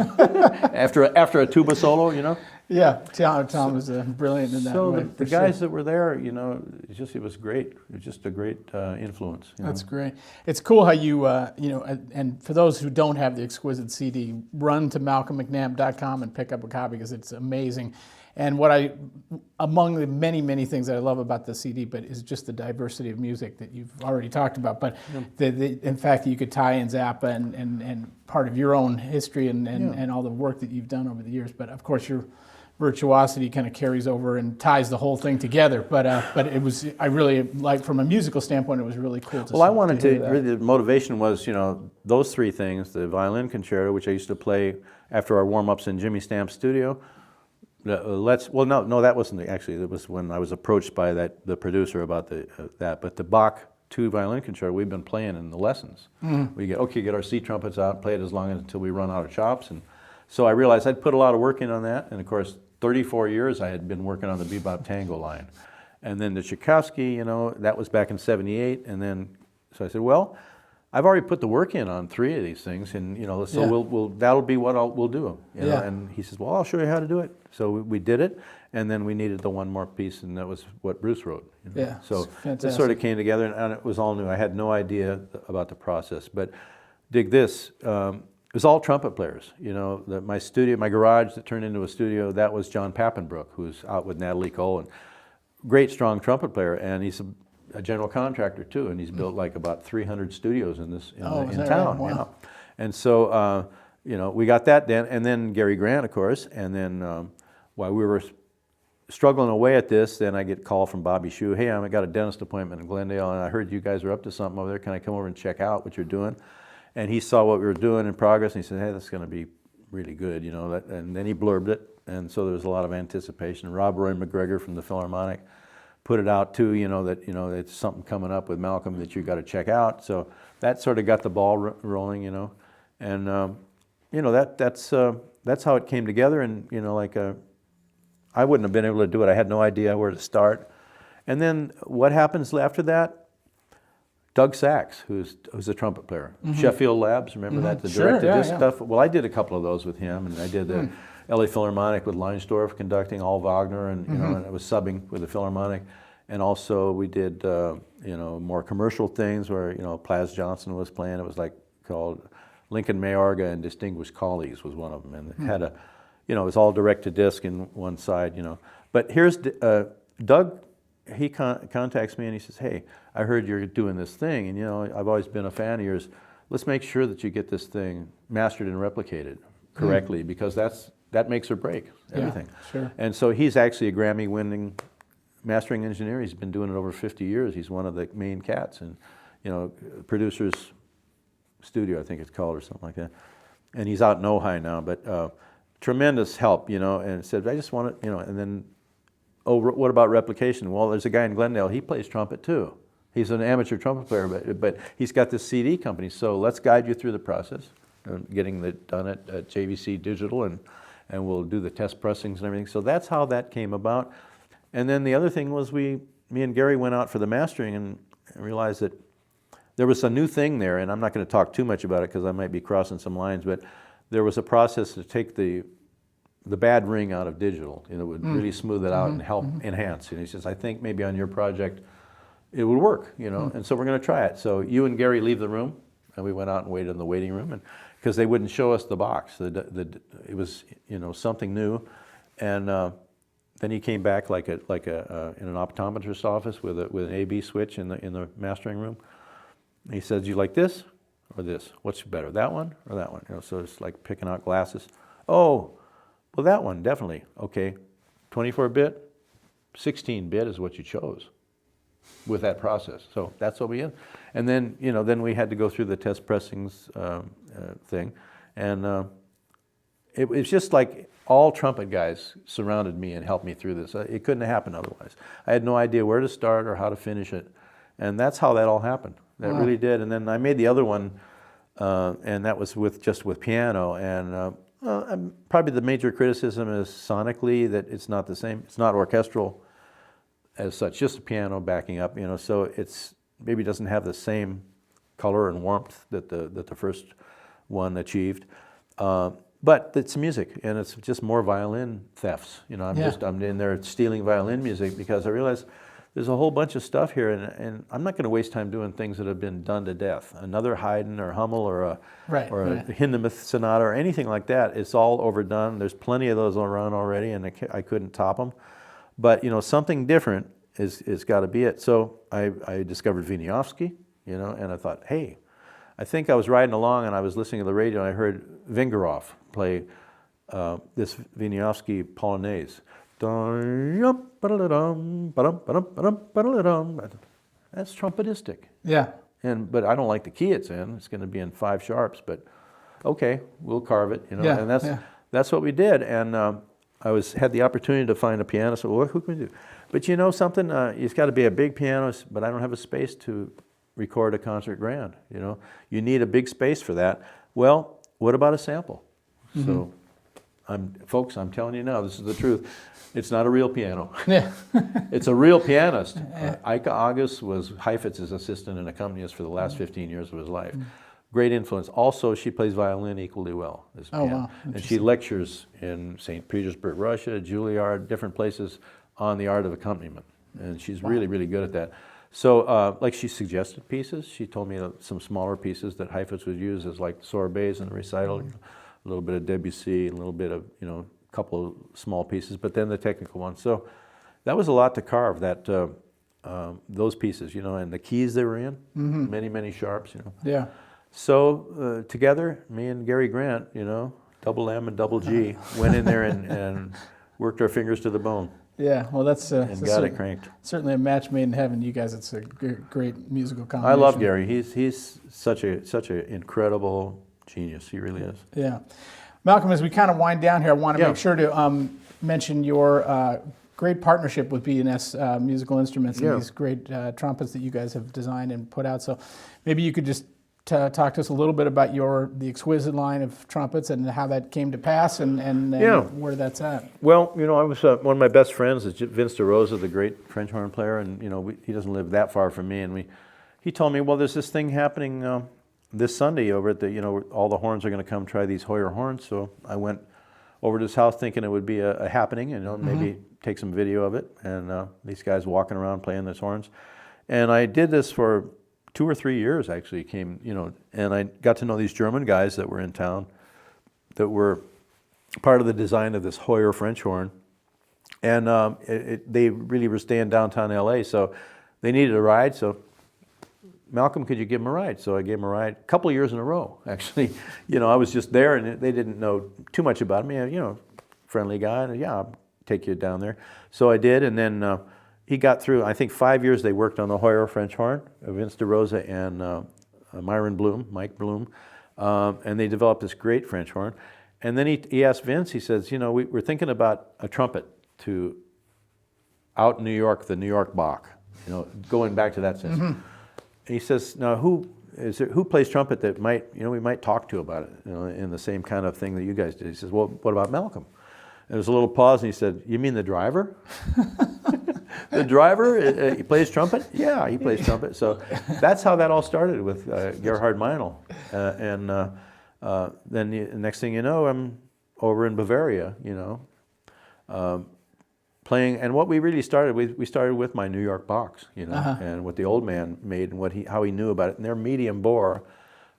after a tuba solo, you know. Yeah, Tom was brilliant in that. So way, the guys that were there, you know, it was great. It was just a great influence. That's great. It's cool how you, you know, and for those who don't have the Exquisite CD, run to malcolmmcnab.com and pick up a copy because it's amazing. And among the many, many things that I love about the CD, but is just the diversity of music that you've already talked about. But in fact, you could tie in Zappa and part of your own history and all the work that you've done over the years. But of course, your virtuosity kind of carries over and ties the whole thing together. But it was, I really like, from a musical standpoint, it was really cool to see. Well, I wanted to really, the motivation was, you know, those 3 things: the violin concerto, which I used to play after our warm-ups in Jimmy Stamp's studio, No, that wasn't actually. It was when I was approached by the producer about that. But the Bach 2 violin concerto we've been playing in the lessons. We get our C trumpets out, play it as long until we run out of chops, and so I realized I'd put a lot of work in on that. And of course, 34 years I had been working on the bebop tango line, and then the Tchaikovsky, that was back in '78, and then so I said, well, I've already put the work in on 3 of these things, and so we'll that'll be what we'll do. And he says, well, I'll show you how to do it. So we did it, and then we needed the one more piece, and that was what Bruce wrote. Yeah, so it sort of came together, and it was all new. I had no idea about the process, but dig this. It was all trumpet players. My studio, my garage that turned into a studio, that was John Pappenbrook, who's out with Natalie Cole, and great, strong trumpet player, and he's a general contractor too, and he's built like about 300 studios in town. Right? Wow. And so we got that done, and then Gary Grant, of course, and then while we were struggling away at this, then I get a call from Bobby Shue. Hey, I got a dentist appointment in Glendale, and I heard you guys are up to something over there. Can I come over and check out what you're doing? And he saw what we were doing in progress, and he said, hey, that's going to be really good, and then he blurbed it, and so there was a lot of anticipation. Rob Roy McGregor from the Philharmonic put it out too, that it's something coming up with Malcolm that you got to check out. So that sort of got the ball rolling, and that's how it came together. And I wouldn't have been able to do it. I had no idea where to start. And then what happens after that? Doug Sachs, who's a trumpet player, Sheffield Labs. Remember that, the direct-to-disc stuff. Well, I did a couple of those with him, and I did the LA Philharmonic with Leinsdorf conducting all Wagner, and and I was subbing with the Philharmonic, and also we did more commercial things where Plaz Johnson was playing. It was like called Lincoln Mayorga and Distinguished Colleagues was one of them, and it had it was all direct to disc in one side, But here's Doug. He contacts me and he says, hey, I heard you're doing this thing, and I've always been a fan of yours. Let's make sure that you get this thing mastered and replicated correctly, because that makes or break everything. Yeah, sure. And so he's actually a Grammy-winning mastering engineer. He's been doing it over 50 years. He's one of the main cats, and Producer's Studio, I think it's called, or something like that. And he's out in Ojai now, but tremendous help, and said, I just want it, and then, oh, what about replication? Well, there's a guy in Glendale, he plays trumpet too. He's an amateur trumpet player, but he's got this CD company, so let's guide you through the process, getting it done at JVC Digital, and we'll do the test pressings and everything. So that's how that came about. And then the other thing was me and Gary went out for the mastering and realized that there was a new thing there, and I'm not going to talk too much about it because I might be crossing some lines, but there was a process to take the bad ring out of digital. It would really smooth it out and help enhance. And he says, I think maybe on your project it would work, and so we're going to try it. So you and Gary leave the room, and we went out and waited in the waiting room, and because they wouldn't show us the box. It was something new, and then he came back like in an optometrist's office with an A/B switch in the mastering room. And he says, "You like this or this? What's better, that one or that one?" So it's like picking out glasses. Oh, well, that one definitely. Okay, 24-bit, 16-bit is what you chose with that process. So that's what we did. And then, then we had to go through the test pressings thing. And it was just like all trumpet guys surrounded me and helped me through this. It couldn't have happened otherwise. I had no idea where to start or how to finish it. And that's how that all happened. That really did. And then I made the other one, and that was just with piano. And probably the major criticism is sonically that it's not the same. It's not orchestral as such, just a piano backing up, so it's maybe doesn't have the same color and warmth that the first one achieved. But it's music, and it's just more violin thefts. I'm in there stealing violin music because I realize there's a whole bunch of stuff here, and I'm not going to waste time doing things that have been done to death. Another Haydn or Hummel or a Hindemith sonata or anything like that. It's all overdone. There's plenty of those around already, and I couldn't top them. But something different is got to be it. So I discovered Wieniawski, and I thought, hey, I think I was riding along and I was listening to the radio and I heard Vingerov play this Wieniawski Polonaise. That's trumpetistic. Yeah. But I don't like the key it's in. It's going to be in 5 sharps, but okay, we'll carve it. And that's what we did. And had the opportunity to find a pianist. Well, who can we do? But you know something? It's got to be a big pianist, but I don't have a space to record a concert grand. You know, you need a big space for that. Well, what about a sample? So, folks, I'm telling you now, this is the truth. It's not a real piano. Yeah. It's a real pianist. Ike August was Heifetz's assistant and accompanist for the last 15 years of his life. Great influence. Also, she plays violin equally well as piano. Wow. And she lectures in St. Petersburg, Russia, Juilliard, different places on the art of accompaniment. And she's really, really good at that. So, like she suggested pieces. She told me some smaller pieces that Heifetz would use as like sorbets and recital, a little bit of Debussy, a little bit of, you know, a couple of small pieces, but then the technical ones. So that was a lot to carve, those pieces, you know, and the keys they were in, many, many sharps, you know. Yeah. So together, me and Gary Grant, you know, double M and double G, went in there and worked our fingers to the bone. Yeah, well, that's and got it cranked. Certainly a match made in heaven. You guys, it's a great musical combination. I love Gary. He's such a incredible genius. He really is. Yeah, Malcolm. As we kind of wind down here, I want to make sure to mention your great partnership with B&S Musical Instruments and these great trumpets that you guys have designed and put out. So maybe you could just talk to us a little bit about the Exquisite line of trumpets and how that came to pass and where that's at. Well, you know, I was one of my best friends is Vince DeRosa, the great French horn player, and you know he doesn't live that far from me, and he told me, well, there's this thing happening this Sunday over at all the horns are going to come try these Hoyer horns. So I went over to his house thinking it would be a happening, you know, maybe take some video of it, and these guys walking around playing these horns, and I did this for 2 or 3 years actually, and I got to know these German guys that were in town that were part of the design of this Hoyer French horn. And they really were staying downtown LA, so they needed a ride. So, Malcolm, could you give them a ride? So I gave them a ride a couple of years in a row, actually. You know, I was just there and they didn't know too much about me. You know, friendly guy, and yeah, I'll take you down there. So I did, and then he got through, I think 5 years they worked on the Hoyer French horn, Vince DeRosa and Mike Bloom, and they developed this great French horn. And then he asked Vince, he says, you know, we're thinking about a trumpet to out New York, the New York Bach, you know, going back to that sense. And he says, now who plays trumpet that we might talk to about it, you know, in the same kind of thing that you guys did? He says, well, what about Malcolm? And there was a little pause, and he said, you mean the driver? The driver, he plays trumpet? Yeah, he plays trumpet. So that's how that all started with Gerhard Meinl. Then the next thing you know, I'm over in Bavaria, you know, playing. And what we really started, we started with my New York Bachs, you know, and what the old man made and how he knew about it. And they're medium bore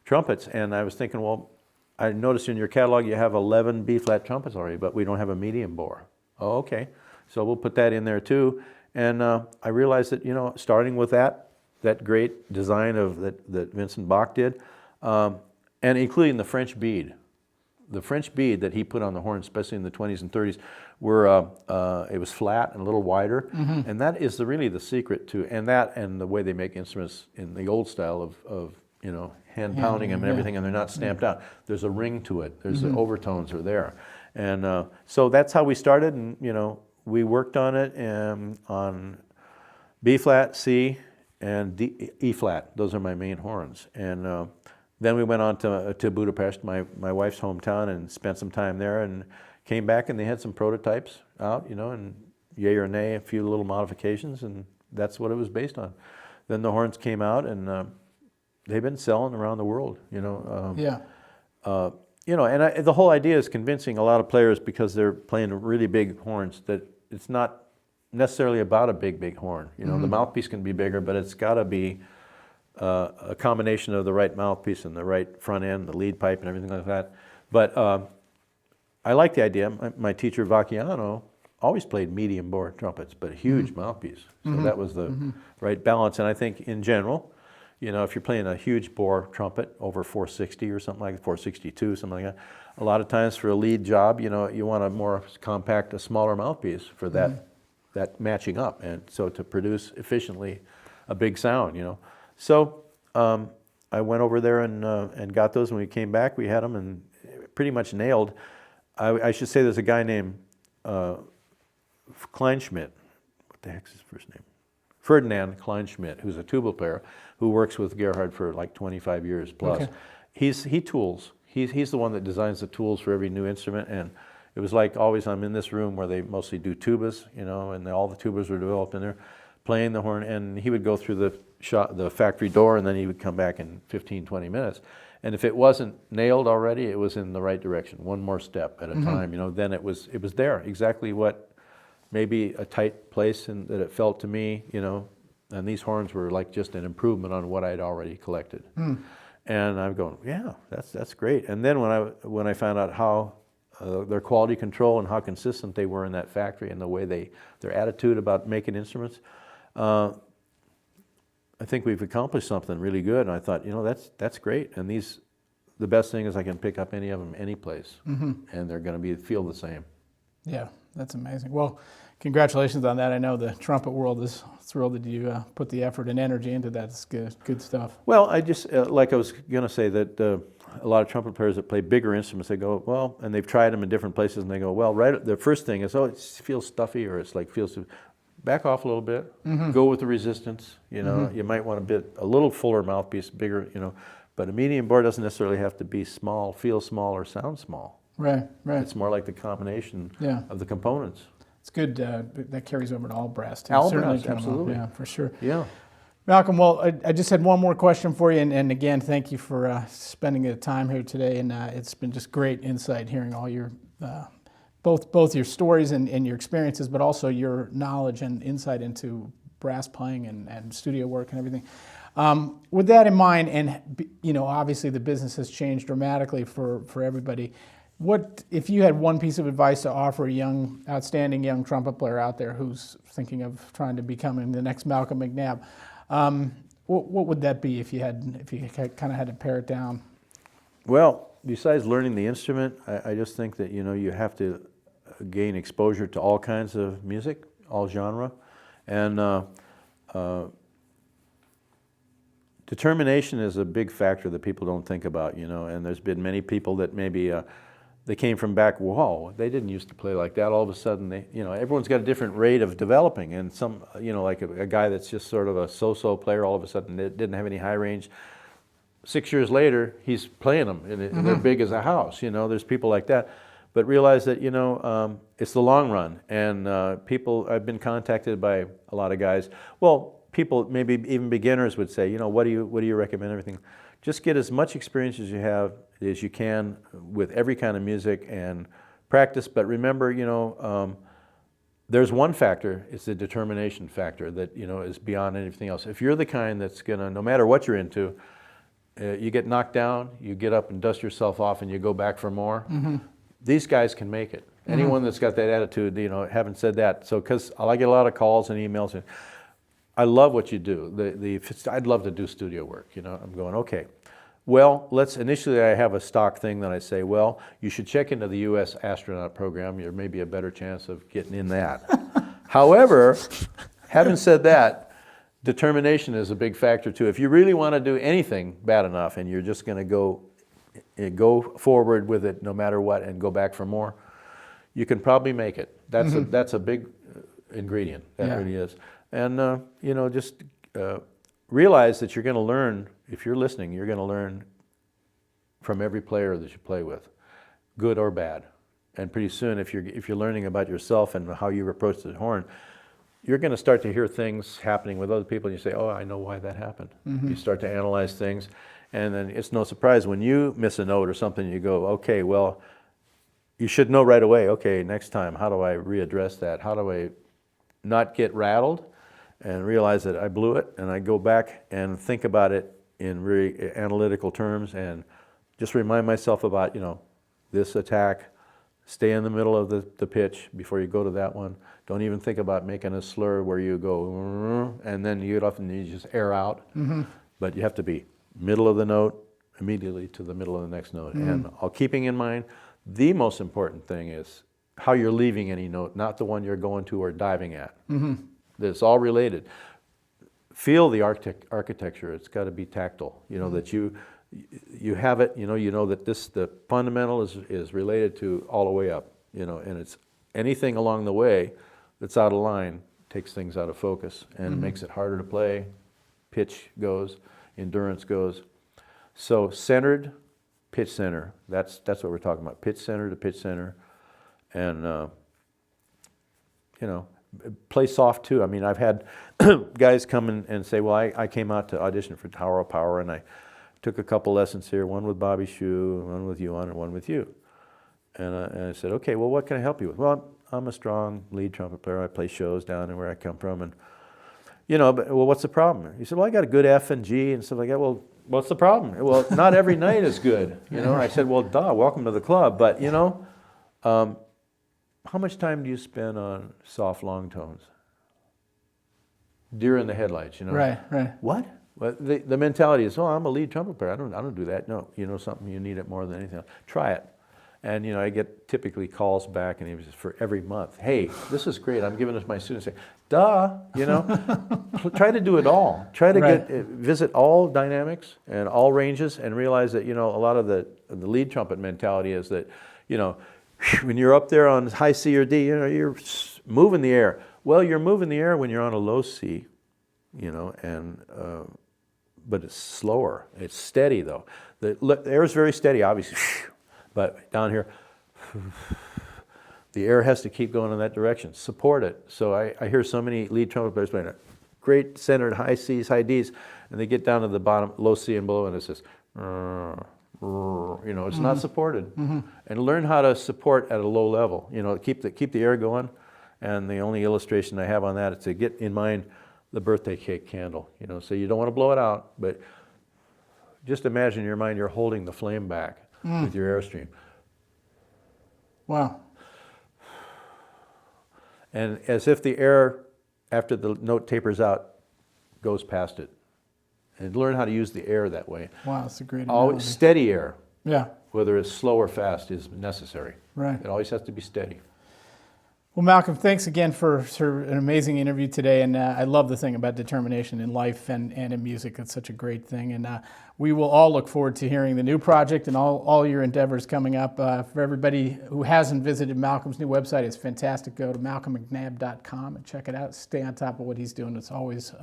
trumpets. And I was thinking, well, I noticed in your catalog you have 11 B-flat trumpets already, but we don't have a medium bore. Oh, okay. So we'll put that in there too. And I realized that, you know, starting with that great design that Vincent Bach did, and including the French bead. The French bead that he put on the horn, especially in the 20s and 30s, it was flat and a little wider. And that is really the secret to, and the way they make instruments in the old style of you know, hand pounding them and everything, and they're not stamped out. There's a ring to it. There's the overtones are there. And so that's how we started, and, you know, we worked on it on B flat, C, and E flat. Those are my main horns. And then we went on to Budapest, my wife's hometown, and spent some time there, and came back, and they had some prototypes out, you know, and yay or nay, a few little modifications, and that's what it was based on. Then the horns came out, and they've been selling around the world, you know. You know, and the whole idea is convincing a lot of players, because they're playing really big horns, that it's not necessarily about a big horn. You know, the mouthpiece can be bigger, but it's got to be a combination of the right mouthpiece and the right front end, the lead pipe and everything like that. But I like the idea. My teacher, Vacchiano, always played medium bore trumpets, but a huge mouthpiece. So that was the right balance. And I think in general, you know, if you're playing a huge bore trumpet over 460 or something like that, 462, something like that, a lot of times for a lead job, you know, you want a more compact, a smaller mouthpiece for that matching up, and so to produce efficiently a big sound, you know. So I went over there and got those. When we came back, we had them and pretty much nailed. I should say there's a guy named Kleinschmidt, what the heck's his first name? Ferdinand Kleinschmidt, who's a tuba player, who works with Gerhard for like 25 years plus. Okay. He tools. He's the one that designs the tools for every new instrument, and it was like always I'm in this room where they mostly do tubas, you know, and all the tubas were developed in there, playing the horn, and he would go through the factory door, and then he would come back in 15, 20 minutes. And if it wasn't nailed already, it was in the right direction, one more step at a time, you know, then it was there, exactly what maybe a tight place and that it felt to me, you know, and these horns were like just an improvement on what I'd already collected. And I'm going, yeah, that's great. And then when I found out how their quality control and how consistent they were in that factory and the way their attitude about making instruments, I think we've accomplished something really good. And I thought, you know, that's great. And the best thing is I can pick up any of them any place, and they're going to feel the same. Yeah, that's amazing. Well, congratulations on that. I know the trumpet world is thrilled that you put the effort and energy into that. It's good stuff. Well, I just, like I was going to say, that a lot of trumpet players that play bigger instruments, they go, well, and they've tried them in different places, and they go, well, right, the first thing is, oh, it feels stuffy, or it's like feels, back off a little bit, go with the resistance, you know, you might want a little fuller mouthpiece, bigger, you know, but a medium bore doesn't necessarily have to be small, feel small, or sound small. Right. It's more like the combination of the components. It's good that carries over to all brass too. All Certainly brass, absolutely. Yeah, for sure. Yeah. Malcolm, well, I just had one more question for you, and again, thank you for spending the time here today, and it's been just great insight hearing all your, both your stories and your experiences, but also your knowledge and insight into brass playing and studio work and everything. With that in mind, and you know, obviously the business has changed dramatically for everybody. What, if you had one piece of advice to offer a outstanding young trumpet player out there who's thinking of trying to become the next Malcolm McNab, what would that be if you kind of had to pare it down? Well, besides learning the instrument, I just think that, you know, you have to gain exposure to all kinds of music, all genre, and determination is a big factor that people don't think about, you know, and there's been many people that maybe they came from back, whoa, they didn't used to play like that. All of a sudden, you know, everyone's got a different rate of developing, and some, you know, like a guy that's just sort of a so-so player, all of a sudden didn't have any high range. 6 years later, he's playing them, and they're big as a house, you know, there's people like that. But realize that, you know, it's the long run, and I've been contacted by a lot of guys, well, people, maybe even beginners would say, you know, what do you recommend, everything? Just get as much experience as you can with every kind of music and practice. But remember, you know, there's one factor, it's the determination factor that, you know, is beyond anything else. If you're the kind that's gonna, no matter what you're into, you get knocked down, you get up and dust yourself off and you go back for more, these guys can make it. Anyone that's got that attitude, you know, haven't said that. So, because I get a lot of calls and emails, and I love what you do. I'd love to do studio work, you know. I'm going, okay. Well, initially I have a stock thing that I say, well, you should check into the U.S. astronaut program. There may be a better chance of getting in that. However, having said that, determination is a big factor too. If you really want to do anything bad enough and you're just going to go forward with it no matter what and go back for more, you can probably make it. That's a big ingredient. That really is. And, you know, just realize that you're going to learn, if you're listening, you're going to learn from every player that you play with, good or bad. And pretty soon, if you're learning about yourself and how you approach the horn, you're going to start to hear things happening with other people, and you say, oh, I know why that happened. You start to analyze things, and then it's no surprise when you miss a note or something, you go, okay, well, you should know right away, okay, next time, how do I readdress that? How do I not get rattled and realize that I blew it, and I go back and think about it in very analytical terms and just remind myself about, you know, this attack, stay in the middle of the pitch before you go to that one. Don't even think about making a slur where you go, and then you get off and you just air out. But you have to be middle of the note, immediately to the middle of the next note. And keeping in mind, the most important thing is how you're leaving any note, not the one you're going to or diving at. It's all related. Feel the architecture. It's got to be tactile. You know, that you have it. You know that the fundamental is related to all the way up. You know, and anything along the way that's out of line takes things out of focus and it makes it harder to play. Pitch goes, endurance goes. So centered, pitch center. That's what we're talking about. Pitch center to pitch center, and play soft too. I mean, I've had guys come in and say, "Well, I came out to audition for Tower of Power, and I took a couple lessons here, one with Bobby Shue, one with you and one with you." And I said, "Okay, well, what can I help you with?" "Well, I'm a strong lead trumpet player. I play shows down where I come from, and but what's the problem?" He said, "Well, I got a good F and G and stuff like that." "Well, what's the problem?" "Well, not every night is good." I said, "Well, duh, welcome to the club." But how much time do you spend on soft long tones? Deer in the headlights, Right. What? Well, the mentality is, "Oh, I'm a lead trumpet player. I don't do that." No, something, you need it more than anything else. Try it. And I get typically calls back, and it was for every month. "Hey, this is great. I'm giving this to my students." Say, "Duh, try to do it all. Try to visit all dynamics and all ranges, and realize that a lot of the lead trumpet mentality is that when you're up there on high C or D, you're moving the air. Well, you're moving the air when you're on a low C, but it's slower. It's steady though. The air is very steady, obviously." But down here, the air has to keep going in that direction. Support it. So I hear so many lead trumpet players playing great centered high Cs, high Ds, and they get down to the bottom, low C and below, and it says, it's not supported. And learn how to support at a low level. Keep the air going. And the only illustration I have on that is to get in mind the birthday cake candle. So you don't want to blow it out, but just imagine in your mind you're holding the flame back with your airstream. Wow. And as if the air, after the note tapers out, goes past it. And learn how to use the air that way. Wow, that's a great analogy. Always steady air. Yeah. Whether it's slow or fast is necessary. Right. It always has to be steady. Well, Malcolm, thanks again for an amazing interview today, and I love the thing about determination in life and in music. It's such a great thing, and we will all look forward to hearing the new project and all your endeavors coming up. For everybody who hasn't visited Malcolm's new website, it's fantastic. Go to malcolmmcnab.com and check it out. Stay on top of what he's doing. It's always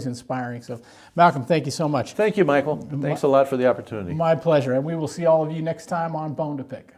inspiring. So, Malcolm, thank you so much. Thank you, Michael. Thanks a lot for the opportunity. My pleasure, and we will see all of you next time on Bone2Pick.